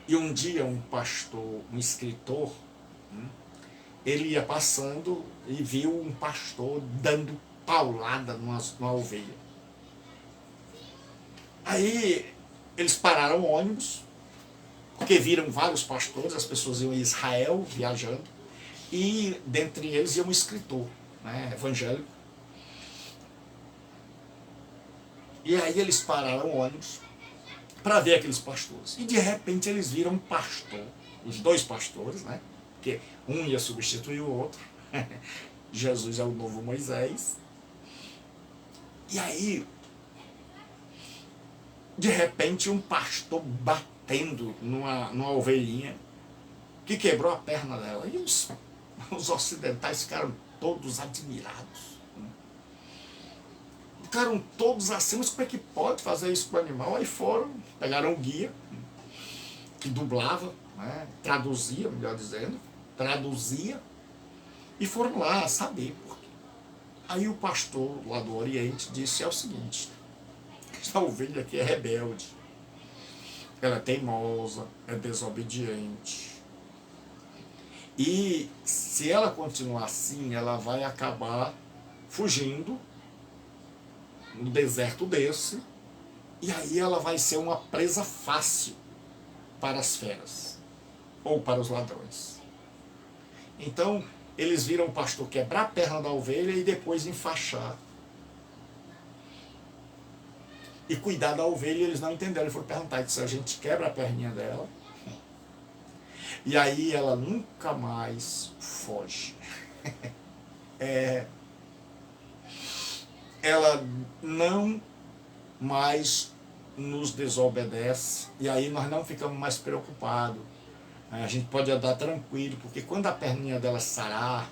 E um dia um pastor, um escritor, ele ia passando e viu um pastor dando paulada numa ovelha. Aí eles pararam o ônibus, porque viram vários pastores, as pessoas iam em Israel viajando, e dentre eles ia um escritor, né, evangélico. E aí eles pararam o ônibus para ver aqueles pastores. E de repente eles viram um pastor, os dois pastores, né? Porque um ia substituir o outro. Jesus é o novo Moisés. E aí, de repente, um pastor batendo numa ovelhinha que quebrou a perna dela. E os ocidentais ficaram todos admirados. Ficaram todos assim, mas como é que pode fazer isso com o animal? Aí foram, pegaram o guia, que dublava, né, traduzia, melhor dizendo, traduzia, e foram lá saber por quê. Aí o pastor lá do Oriente disse, é o seguinte, essa ovelha aqui é rebelde, ela é teimosa, é desobediente, e se ela continuar assim, ela vai acabar fugindo no deserto desse, e aí ela vai ser uma presa fácil para as feras ou para os ladrões. Então eles viram o pastor quebrar a perna da ovelha e depois enfaixar e cuidar da ovelha. Eles não entenderam, eles foram perguntar, se a gente quebra a perninha dela e aí ela nunca mais foge. Ela não mais nos desobedece, e aí nós não ficamos mais preocupados. A gente pode andar tranquilo, porque quando a perninha dela sarar,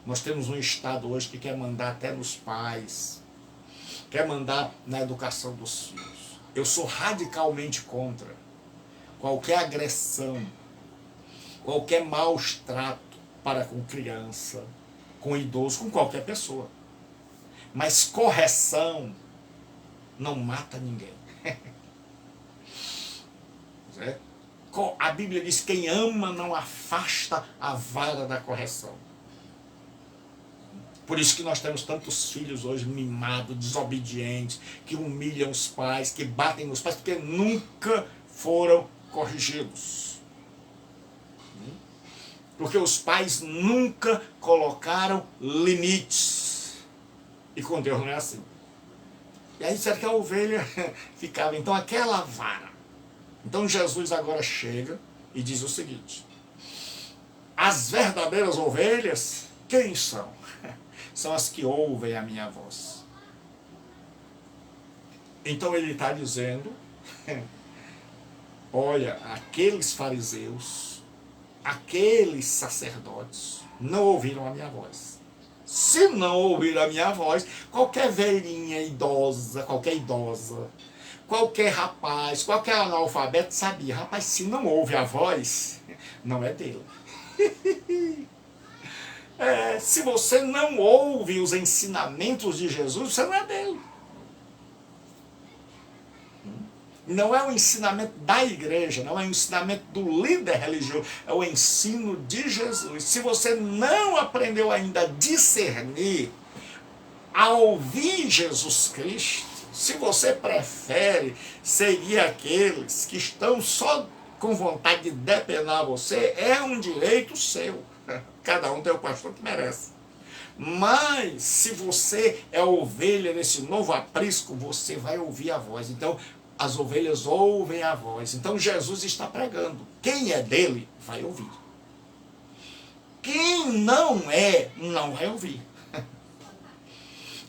nós temos um Estado hoje que quer mandar até nos pais, quer mandar na educação dos filhos. Eu sou radicalmente contra qualquer agressão, qualquer maus trato para com criança, com idoso, com qualquer pessoa. Mas correção não mata ninguém. A Bíblia diz que quem ama não afasta a vara da correção. Por isso que nós temos tantos filhos hoje mimados, desobedientes, que humilham os pais, que batem nos pais, porque nunca foram corrigidos. Porque os pais nunca colocaram limites. E com Deus não é assim. E aí será que a ovelha ficava, então, aquela vara. Então Jesus agora chega e diz o seguinte, as verdadeiras ovelhas, quem são? São as que ouvem a minha voz. Então ele está dizendo, olha, aqueles fariseus, aqueles sacerdotes não ouviram a minha voz. Se não ouviram a minha voz, qualquer velhinha idosa, qualquer rapaz, qualquer analfabeto sabia, rapaz, se não ouve a voz, não é dele. Se você não ouve os ensinamentos de Jesus, você não é dele. Não é o ensinamento da igreja, não é o ensinamento do líder religioso, é o ensino de Jesus. Se você não aprendeu ainda a discernir, a ouvir Jesus Cristo, se você prefere seguir aqueles que estão só com vontade de depenar você, é um direito seu. Cada um tem o pastor que merece. Mas se você é ovelha desse novo aprisco, você vai ouvir a voz. Então, as ovelhas ouvem a voz. Então Jesus está pregando. Quem é dele, vai ouvir. Quem não é, não vai ouvir.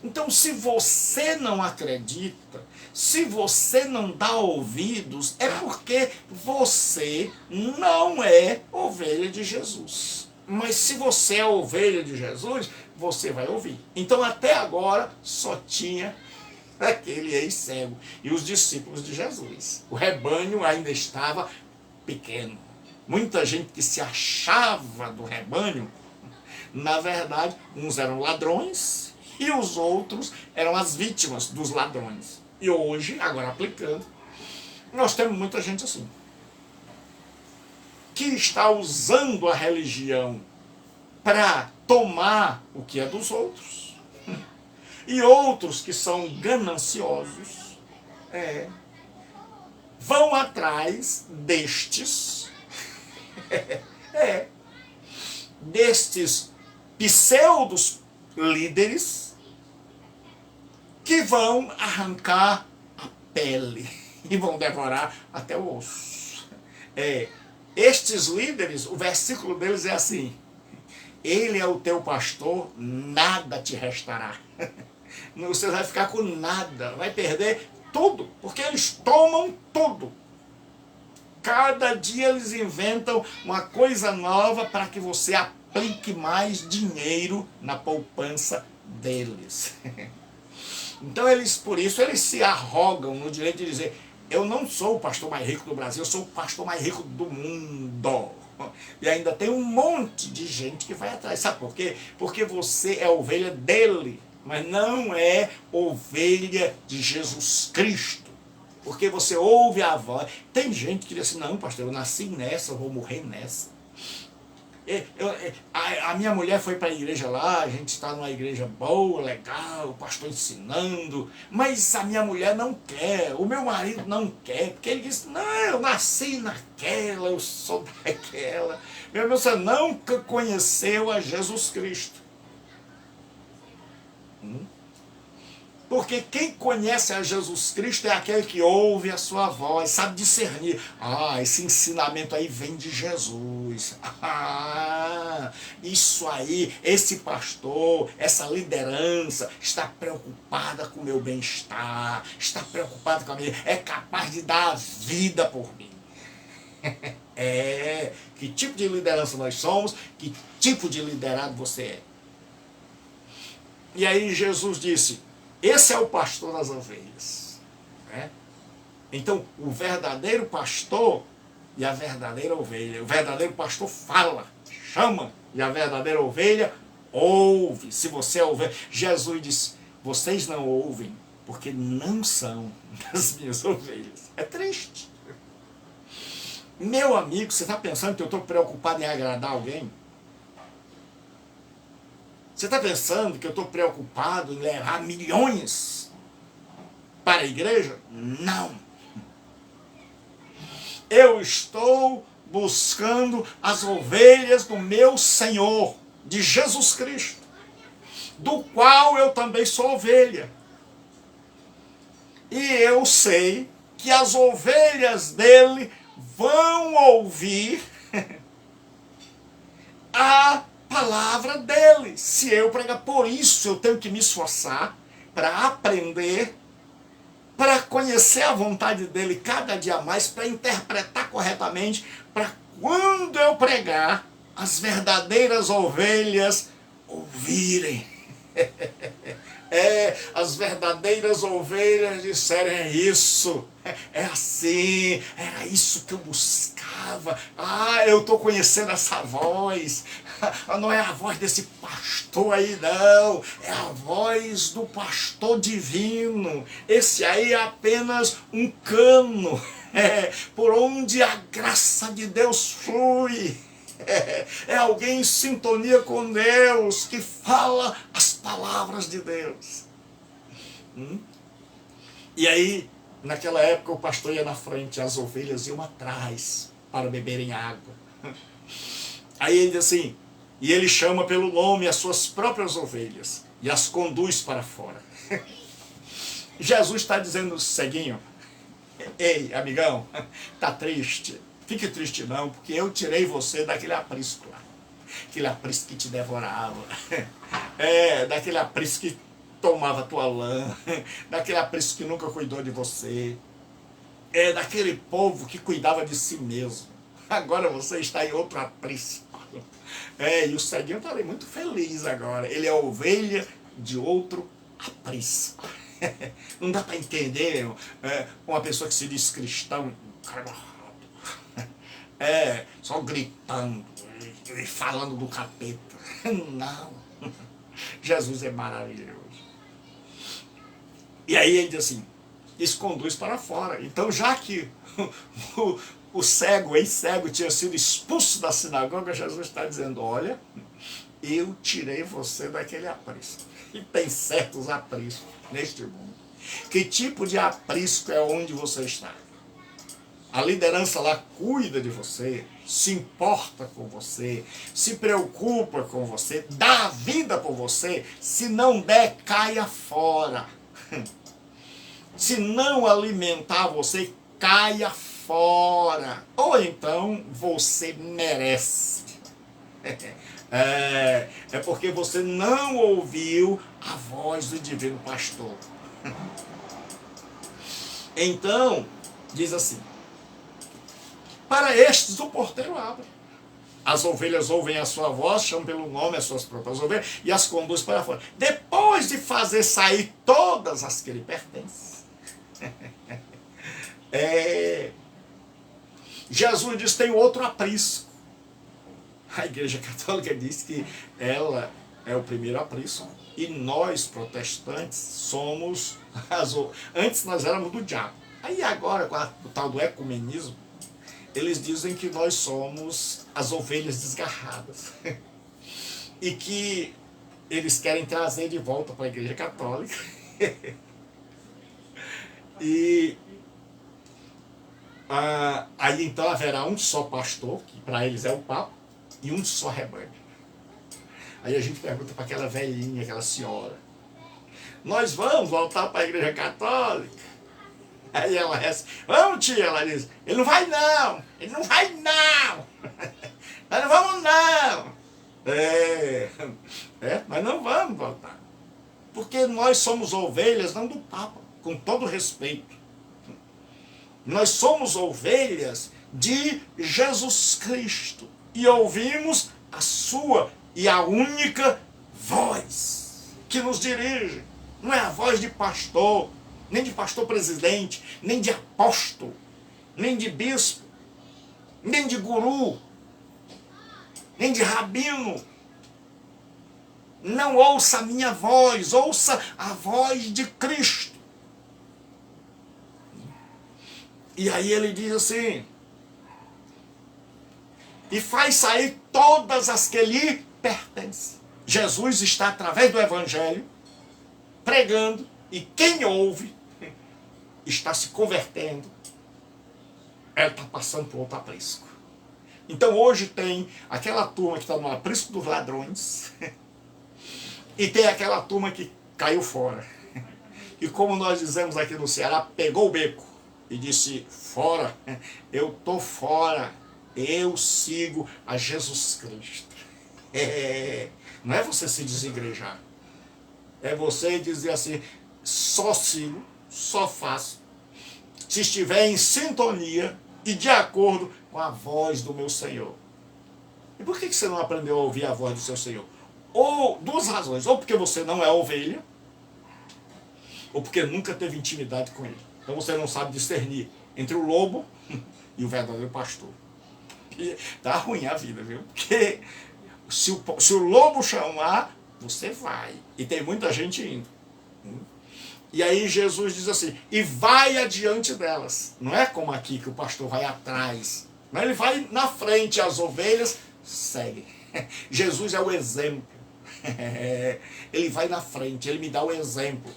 Então, se você não acredita, se você não dá ouvidos, é porque você não é ovelha de Jesus. Mas se você é ovelha de Jesus, você vai ouvir. Então, até agora, só tinha aquele ex-cego e os discípulos de Jesus. O rebanho ainda estava pequeno. Muita gente que se achava do rebanho, na verdade, uns eram ladrões e os outros eram as vítimas dos ladrões. E hoje, agora aplicando, Nós temos muita gente assim, que está usando a religião para tomar o que é dos outros. E outros que são gananciosos, vão atrás destes pseudos líderes que vão arrancar a pele e vão devorar até o osso. Estes líderes, o versículo deles é assim: ele é o teu pastor, nada te restará. Você vai ficar com nada, vai perder tudo, porque eles tomam tudo. Cada dia eles inventam uma coisa nova para que você aplique mais dinheiro na poupança deles. Então por isso eles se arrogam no direito de dizer: eu não sou o pastor mais rico do Brasil, eu sou o pastor mais rico do mundo. E ainda tem um monte de gente que vai atrás. Sabe por quê? Porque você é ovelha dele, mas não é ovelha de Jesus Cristo. Porque você ouve a voz. Tem gente que diz assim: não, pastor, eu nasci nessa, eu vou morrer nessa. A minha mulher foi para a igreja lá, a gente está numa igreja boa, legal, o pastor ensinando, mas a minha mulher não quer, o meu marido não quer, porque ele diz: não, eu nasci naquela, eu sou daquela. Meu irmão, você nunca conheceu a Jesus Cristo. Porque quem conhece a Jesus Cristo é aquele que ouve a sua voz, sabe discernir. Esse ensinamento aí vem de Jesus. Isso aí, esse pastor, essa liderança está preocupada com o meu bem-estar, está preocupada com a minha, é capaz de dar a vida por mim. Que tipo de liderança nós somos, que tipo de liderado você é. E aí Jesus disse: esse é o pastor das ovelhas. Então, o verdadeiro pastor e a verdadeira ovelha. O verdadeiro pastor fala, chama, e a verdadeira ovelha ouve. Se você é ovelha, Jesus disse: vocês não ouvem porque não são das minhas ovelhas. É triste. Meu amigo, você está pensando que eu estou preocupado em agradar alguém? Você está pensando que eu estou preocupado em levar milhões para a igreja? Não. Eu estou buscando as ovelhas do meu Senhor, de Jesus Cristo, do qual eu também sou ovelha. E eu sei que as ovelhas dele vão ouvir a palavra dele. Se eu pregar, por isso eu tenho que me esforçar para aprender, para conhecer a vontade dele cada dia mais, para interpretar corretamente, para quando eu pregar, as verdadeiras ovelhas ouvirem. As verdadeiras ovelhas disserem: é isso, é assim, era isso que eu buscava. Eu estou conhecendo essa voz. Não é a voz desse pastor aí, não, é a voz do pastor divino. Esse aí é apenas um cano por onde a graça de Deus flui. É alguém em sintonia com Deus, que fala as palavras de Deus. E aí, naquela época, o pastor ia na frente, as ovelhas iam atrás para beberem água. Aí ele diz assim: e ele chama pelo nome as suas próprias ovelhas e as conduz para fora. Jesus está dizendo: ceguinho, ei, amigão, tá triste? Fique triste não, porque eu tirei você daquele aprisco lá. Aquele aprisco que te devorava. Daquele aprisco que tomava tua lã. Daquele aprisco que nunca cuidou de você. Daquele povo que cuidava de si mesmo. Agora você está em outro aprisco. E o ceguinho está ali muito feliz agora. Ele é ovelha de outro aprisco. Não dá para entender uma pessoa que se diz cristão, só gritando e falando do capeta. Não. Jesus é maravilhoso. E aí ele diz assim: e os conduz para fora. Então, já que o cego, o ex-cego, tinha sido expulso da sinagoga, Jesus está dizendo, olha, eu tirei você daquele aprisco. E tem certos apriscos neste mundo. Que tipo de aprisco é onde você está? A liderança lá cuida de você, se importa com você, se preocupa com você, dá a vida por você. Se não der, caia fora. Se não alimentar você, caia fora. Ou então você merece. É porque você não ouviu a voz do divino pastor. Então, diz assim, para estes o porteiro abre. As ovelhas ouvem a sua voz, chamam pelo nome as suas próprias ovelhas e as conduz para fora. Depois de fazer sair todas as que lhe pertencem. Jesus diz, tem outro aprisco. A Igreja Católica diz que ela é o primeiro aprisco e nós, protestantes, somos... Antes nós éramos do diabo. Aí agora, com o tal do ecumenismo, eles dizem que nós somos as ovelhas desgarradas. E que eles querem trazer de volta para a Igreja Católica. E aí então haverá um só pastor, que para eles é o Papa, e um só rebanho. Aí a gente pergunta para aquela velhinha, aquela senhora, nós vamos voltar para a Igreja Católica? Aí ela responde, vamos tia, ela diz, ele não vai não, nós não vamos não. Nós não vamos voltar. Porque nós somos ovelhas não do Papa, com todo respeito. Nós somos ovelhas de Jesus Cristo e ouvimos a sua e a única voz que nos dirige. Não é a voz de pastor, nem de pastor presidente, nem de apóstolo, nem de bispo, nem de guru, nem de rabino. Não ouça a minha voz, ouça a voz de Cristo. E aí ele diz assim, e faz sair todas as que lhe pertencem. Jesus está, através do Evangelho, pregando, e quem ouve está se convertendo, ela está passando por outro aprisco. Então hoje tem aquela turma que está no aprisco dos ladrões, e tem aquela turma que caiu fora. E como nós dizemos aqui no Ceará, pegou o beco e disse, fora, eu estou fora, eu sigo a Jesus Cristo. Não é você se desigrejar, é você dizer assim, só sigo, só faço, se estiver em sintonia e de acordo com a voz do meu Senhor. E por que você não aprendeu a ouvir a voz do seu Senhor? Ou duas razões, ou porque você não é ovelha, ou porque nunca teve intimidade com ele. Então você não sabe discernir entre o lobo e o verdadeiro pastor. E dá ruim a vida, viu? Porque se o lobo chamar, você vai. E tem muita gente indo. E aí Jesus diz assim, e vai adiante delas. Não é como aqui que o pastor vai atrás. Mas ele vai na frente, as ovelhas seguem. Jesus é o exemplo. Ele vai na frente, ele me dá o exemplo.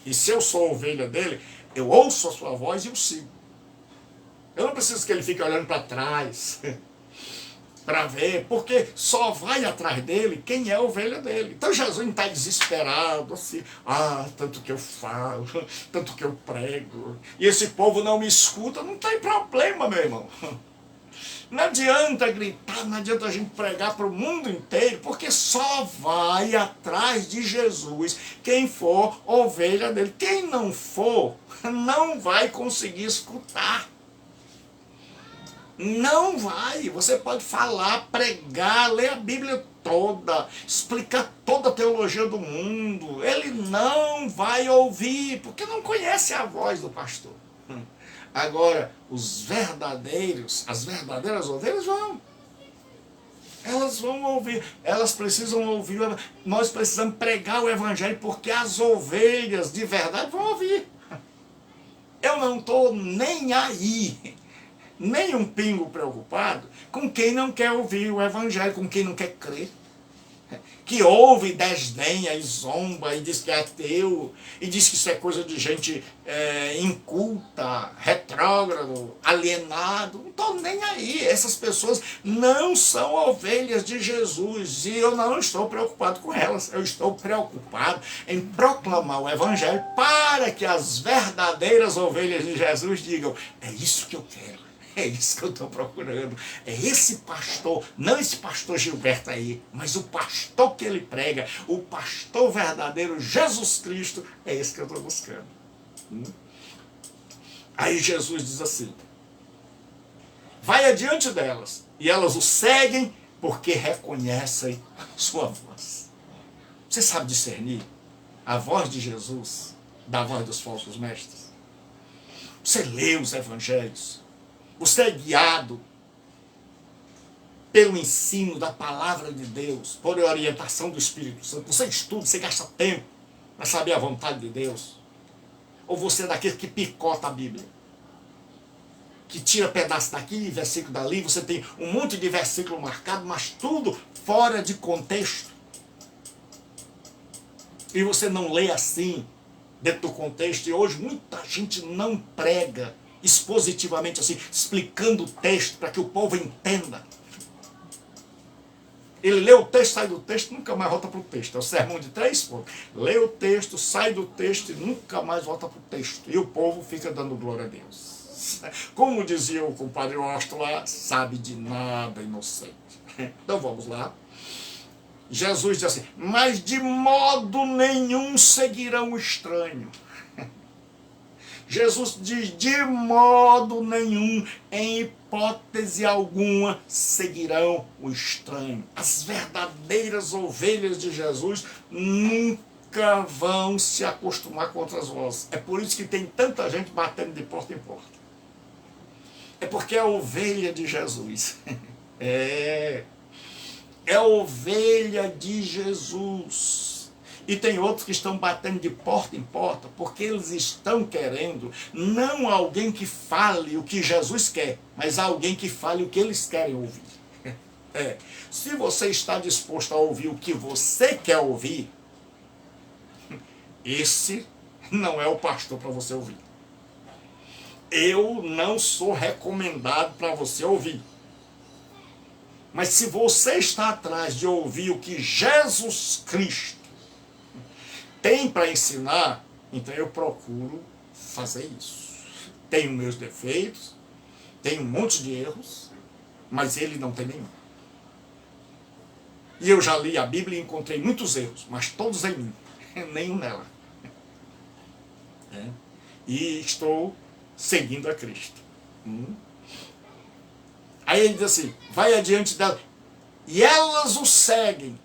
E se eu sou ovelha dele, eu ouço a sua voz e o sigo. Eu não preciso que ele fique olhando para trás para ver, porque só vai atrás dele quem é a ovelha dele. Então Jesus não está desesperado assim, tanto que eu falo, tanto que eu prego, e esse povo não me escuta. Não tem problema, meu irmão. Não adianta gritar, não adianta a gente pregar para o mundo inteiro, porque só vai atrás de Jesus quem for ovelha dele. Quem não for, não vai conseguir escutar. Não vai. Você pode falar, pregar, ler a Bíblia toda, explicar toda a teologia do mundo. Ele não vai ouvir, porque não conhece a voz do pastor. Agora, as verdadeiras ovelhas vão. Elas vão ouvir, elas precisam ouvir. Nós precisamos pregar o Evangelho, porque as ovelhas de verdade vão ouvir. Eu não estou nem aí, nem um pingo preocupado com quem não quer ouvir o evangelho, com quem não quer crer. Que ouve, desdenha e zomba e diz que é ateu, e diz que isso é coisa de gente inculta, retrógrado, alienado. Não estou nem aí. Essas pessoas não são ovelhas de Jesus e eu não estou preocupado com elas. Eu estou preocupado em proclamar o evangelho para que as verdadeiras ovelhas de Jesus digam: é isso que eu quero. É isso que eu estou procurando. É esse pastor, não esse pastor Gilberto aí, mas o pastor que ele prega, o pastor verdadeiro, Jesus Cristo, é esse que eu estou buscando. Aí Jesus diz assim: vai adiante delas, e elas o seguem porque reconhecem a sua voz. Você sabe discernir a voz de Jesus da voz dos falsos mestres? Você lê os evangelhos. Você é guiado pelo ensino da palavra de Deus, por orientação do Espírito Santo. Você estuda, você gasta tempo para saber a vontade de Deus. Ou você é daquele que picota a Bíblia, que tira pedaço daqui e versículo dali, você tem um monte de versículo marcado, mas tudo fora de contexto. E você não lê assim, dentro do contexto. E hoje muita gente não prega expositivamente assim, explicando o texto para que o povo entenda. Ele lê o texto, sai do texto, nunca mais volta para o texto. É o sermão de 3 pontos. Lê o texto, sai do texto e nunca mais volta para o texto. E o povo fica dando glória a Deus. Como dizia o compadre Osto lá, sabe de nada, inocente. Então vamos lá. Jesus diz assim: mas de modo nenhum seguirão o estranho. Jesus diz: de modo nenhum, em hipótese alguma, seguirão o estranho. As verdadeiras ovelhas de Jesus nunca vão se acostumar com outras vozes. É por isso que tem tanta gente batendo de porta em porta. É porque é a ovelha de Jesus. É a ovelha de Jesus. E tem outros que estão batendo de porta em porta, porque eles estão querendo não alguém que fale o que Jesus quer, mas alguém que fale o que eles querem ouvir. Se você está disposto a ouvir o que você quer ouvir, esse não é o pastor para você ouvir. Eu não sou recomendado para você ouvir. Mas se você está atrás de ouvir o que Jesus Cristo tem para ensinar, então eu procuro fazer isso. Tenho meus defeitos, tenho um monte de erros, mas ele não tem nenhum. E eu já li a Bíblia e encontrei muitos erros, mas todos em mim, nenhum nela. E estou seguindo a Cristo. Aí ele diz assim: vai adiante dela, e elas o seguem,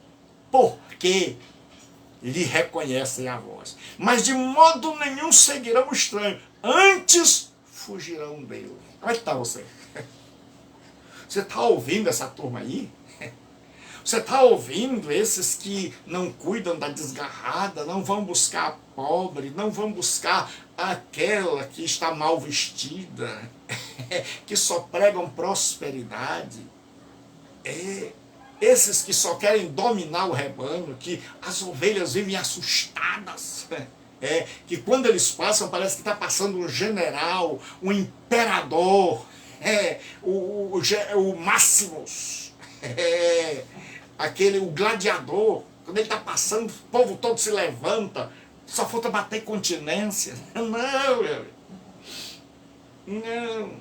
porque lhe reconhecem a voz. Mas de modo nenhum seguirão o estranho, antes fugirão dele. Como é que está você? Você está ouvindo essa turma aí? Você está ouvindo esses que não cuidam da desgarrada, não vão buscar a pobre, não vão buscar aquela que está mal vestida, que só pregam prosperidade? Esses que só querem dominar o rebanho, que as ovelhas vivem assustadas, que quando eles passam parece que está passando um general, um imperador, o Máximos, o gladiador. Quando ele está passando, o povo todo se levanta, só falta bater continência. Não, meu. Não.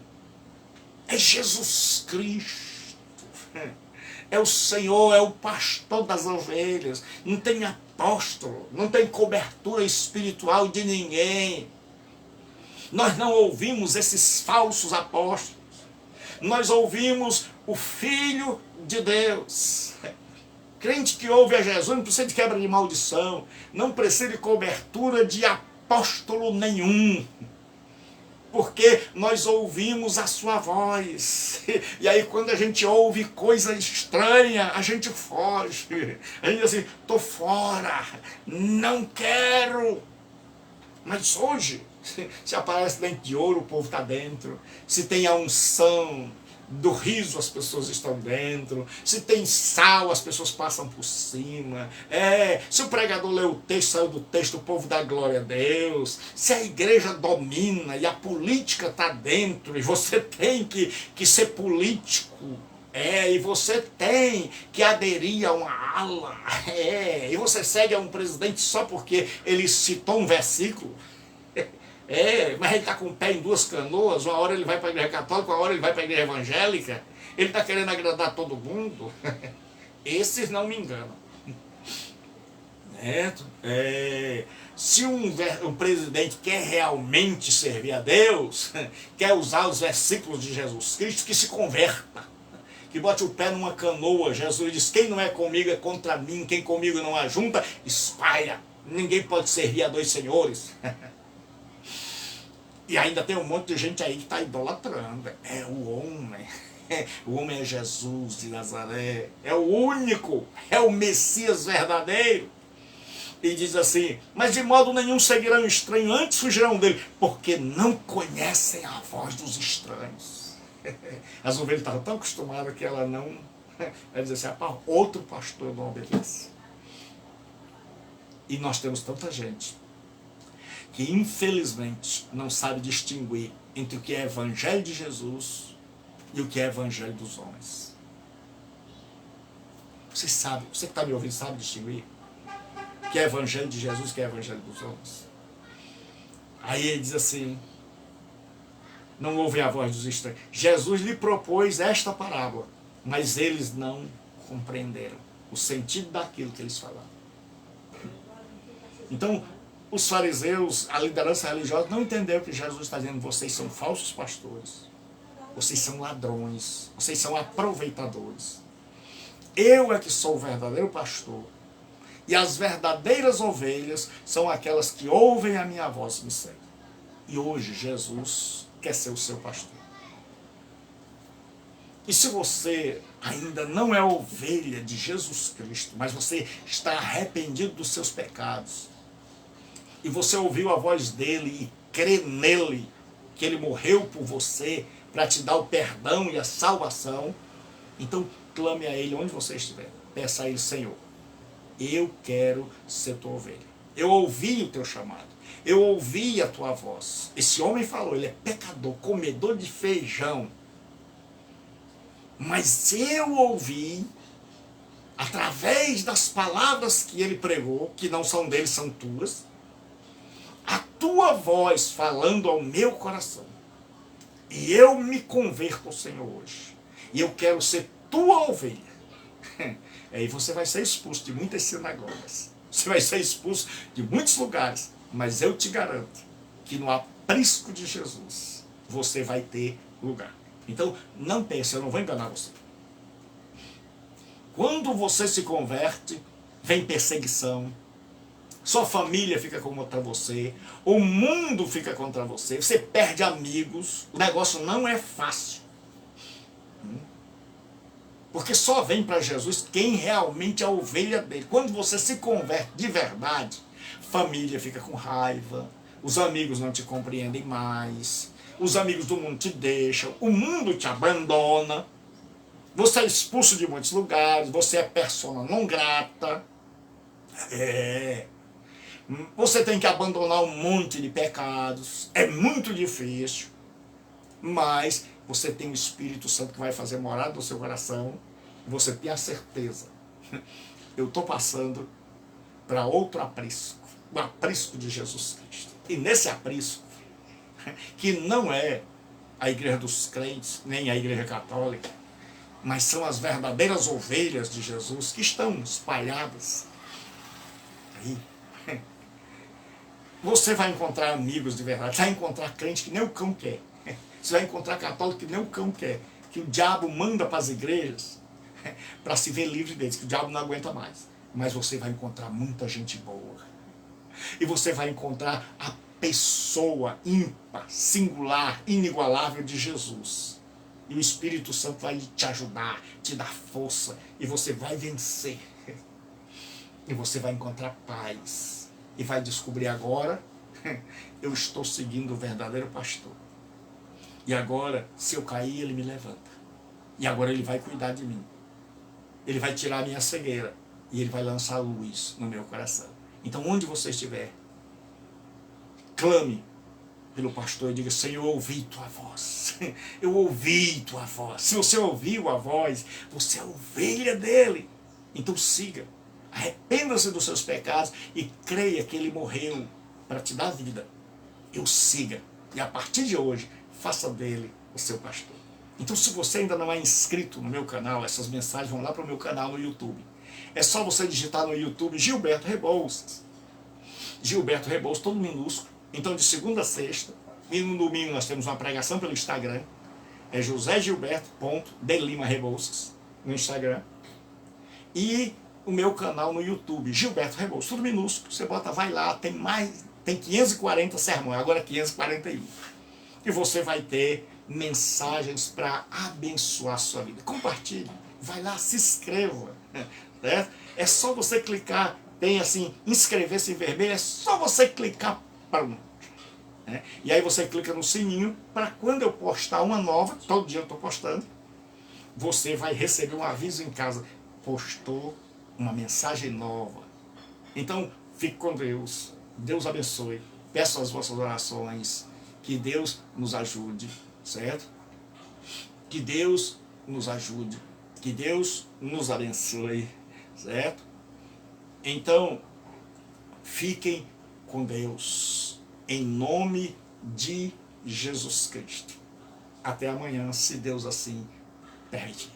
É Jesus Cristo. É o Senhor, é o pastor das ovelhas. Não tem apóstolo, não tem cobertura espiritual de ninguém. Nós não ouvimos esses falsos apóstolos. Nós ouvimos o Filho de Deus. Crente que ouve a Jesus não precisa de quebra de maldição, não precisa de cobertura de apóstolo nenhum. Porque nós ouvimos a sua voz. E aí quando a gente ouve coisa estranha, a gente foge. A gente diz assim: estou fora, não quero. Mas hoje, Se aparece dente de ouro, o povo está dentro. Se tem a unção do riso, as pessoas estão dentro. Se tem sal, as pessoas passam por cima. Se o pregador lê o texto, saiu do texto, o povo dá glória a Deus. Se a igreja domina e a política está dentro, e você tem que ser político, e você tem que aderir a uma ala, e você segue a um presidente só porque ele citou um versículo. Mas ele está com o pé em duas canoas, uma hora ele vai para a igreja católica, uma hora ele vai para a igreja evangélica, ele está querendo agradar todo mundo. Esses não me enganam. Se um presidente quer realmente servir a Deus, quer usar os versículos de Jesus Cristo, que se converta, que bote o pé numa canoa. Jesus diz: quem não é comigo é contra mim, quem comigo não ajunta, espalha. Ninguém pode servir a dois senhores. E ainda tem um monte de gente aí que está idolatrando. O homem é Jesus de Nazaré, é o único, é o Messias verdadeiro. E diz assim: mas de modo nenhum seguirão o estranho, antes fugirão dele, porque não conhecem a voz dos estranhos. As ovelhas estavam tão acostumadas que ela não... Ela diz assim: outro pastor não obedece. E nós temos tanta gente que infelizmente não sabe distinguir entre o que é evangelho de Jesus e o que é evangelho dos homens. Você sabe, você que está me ouvindo sabe distinguir o que é evangelho de Jesus e o que é evangelho dos homens? Aí ele diz assim: não ouvem a voz dos estranhos. Jesus lhe propôs esta parábola, mas eles não compreenderam o sentido daquilo que eles falaram. Então, os fariseus, a liderança religiosa, não entenderam que Jesus está dizendo: vocês são falsos pastores, vocês são ladrões, vocês são aproveitadores. Eu é que sou o verdadeiro pastor, e as verdadeiras ovelhas são aquelas que ouvem a minha voz e me seguem. E hoje Jesus quer ser o seu pastor. E se você ainda não é ovelha de Jesus Cristo, mas você está arrependido dos seus pecados, e você ouviu a voz dele e crê nele, que ele morreu por você para te dar o perdão e a salvação, então clame a ele onde você estiver. Peça a ele: Senhor, eu quero ser tua ovelha. Eu ouvi o teu chamado. Eu ouvi a tua voz. Esse homem falou, ele é pecador, comedor de feijão. Mas eu ouvi, através das palavras que ele pregou, que não são dele, são tuas, a tua voz falando ao meu coração. E eu me converto ao Senhor hoje. E eu quero ser tua ovelha. Aí você vai ser expulso de muitas sinagogas. Você vai ser expulso de muitos lugares. Mas eu te garanto que no aprisco de Jesus você vai ter lugar. Então não pense, eu não vou enganar você. Quando você se converte, vem perseguição. Sua família fica contra você, o mundo fica contra você, você perde amigos, o negócio não é fácil. Porque só vem para Jesus quem realmente é a ovelha dele. Quando você se converte de verdade, família fica com raiva, os amigos não te compreendem mais, os amigos do mundo te deixam, o mundo te abandona, você é expulso de muitos lugares, você é persona não grata. Você tem que abandonar um monte de pecados. É muito difícil. Mas você tem o Espírito Santo que vai fazer morada no seu coração. Você tem a certeza: eu estou passando para outro aprisco. O aprisco de Jesus Cristo. E nesse aprisco, que não é a igreja dos crentes, nem a igreja católica, mas são as verdadeiras ovelhas de Jesus que estão espalhadas aí. Você vai encontrar amigos de verdade, vai encontrar crente que nem o cão quer, você vai encontrar católico que nem o cão quer, que o diabo manda para as igrejas para se ver livre deles, que o diabo não aguenta mais. Mas você vai encontrar muita gente boa, e você vai encontrar a pessoa ímpar, singular, inigualável de Jesus, e o Espírito Santo vai te ajudar, te dar força, e você vai vencer, e você vai encontrar paz. E vai descobrir agora eu estou seguindo o verdadeiro pastor. E agora, se eu cair, ele me levanta. E agora ele vai cuidar de mim. Ele vai tirar a minha cegueira. E ele vai lançar luz no meu coração. Então, onde você estiver, clame pelo pastor e diga: Senhor, eu ouvi tua voz. Eu ouvi tua voz. Se você ouviu a voz, você é ovelha dele. Então siga. Arrependa-se dos seus pecados e creia que ele morreu para te dar vida. Eu siga. E a partir de hoje, faça dele o seu pastor. Então, se você ainda não é inscrito no meu canal, essas mensagens vão lá para o meu canal no YouTube. É só você digitar no YouTube Gilberto Rebouças. Gilberto Rebouças, todo minúsculo. Então, de segunda a sexta, e no domingo nós temos uma pregação pelo Instagram. É josegilberto.delima.rebouças no Instagram. E o meu canal no YouTube, Gilberto Rebouças, tudo minúsculo. Você bota, vai lá, tem 540 sermões, agora 541. E você vai ter mensagens para abençoar a sua vida. Compartilhe, vai lá, se inscreva. Certo? É só você clicar, tem assim, inscrever-se em vermelho, é só você clicar, pronto. E aí você clica no sininho, para quando eu postar uma nova, todo dia eu estou postando, você vai receber um aviso em casa, postou uma mensagem nova. Então, fique com Deus, Deus abençoe, peço as vossas orações, que Deus nos ajude, certo? Que Deus nos ajude, que Deus nos abençoe, certo? Então, fiquem com Deus, em nome de Jesus Cristo. Até amanhã, se Deus assim permitir.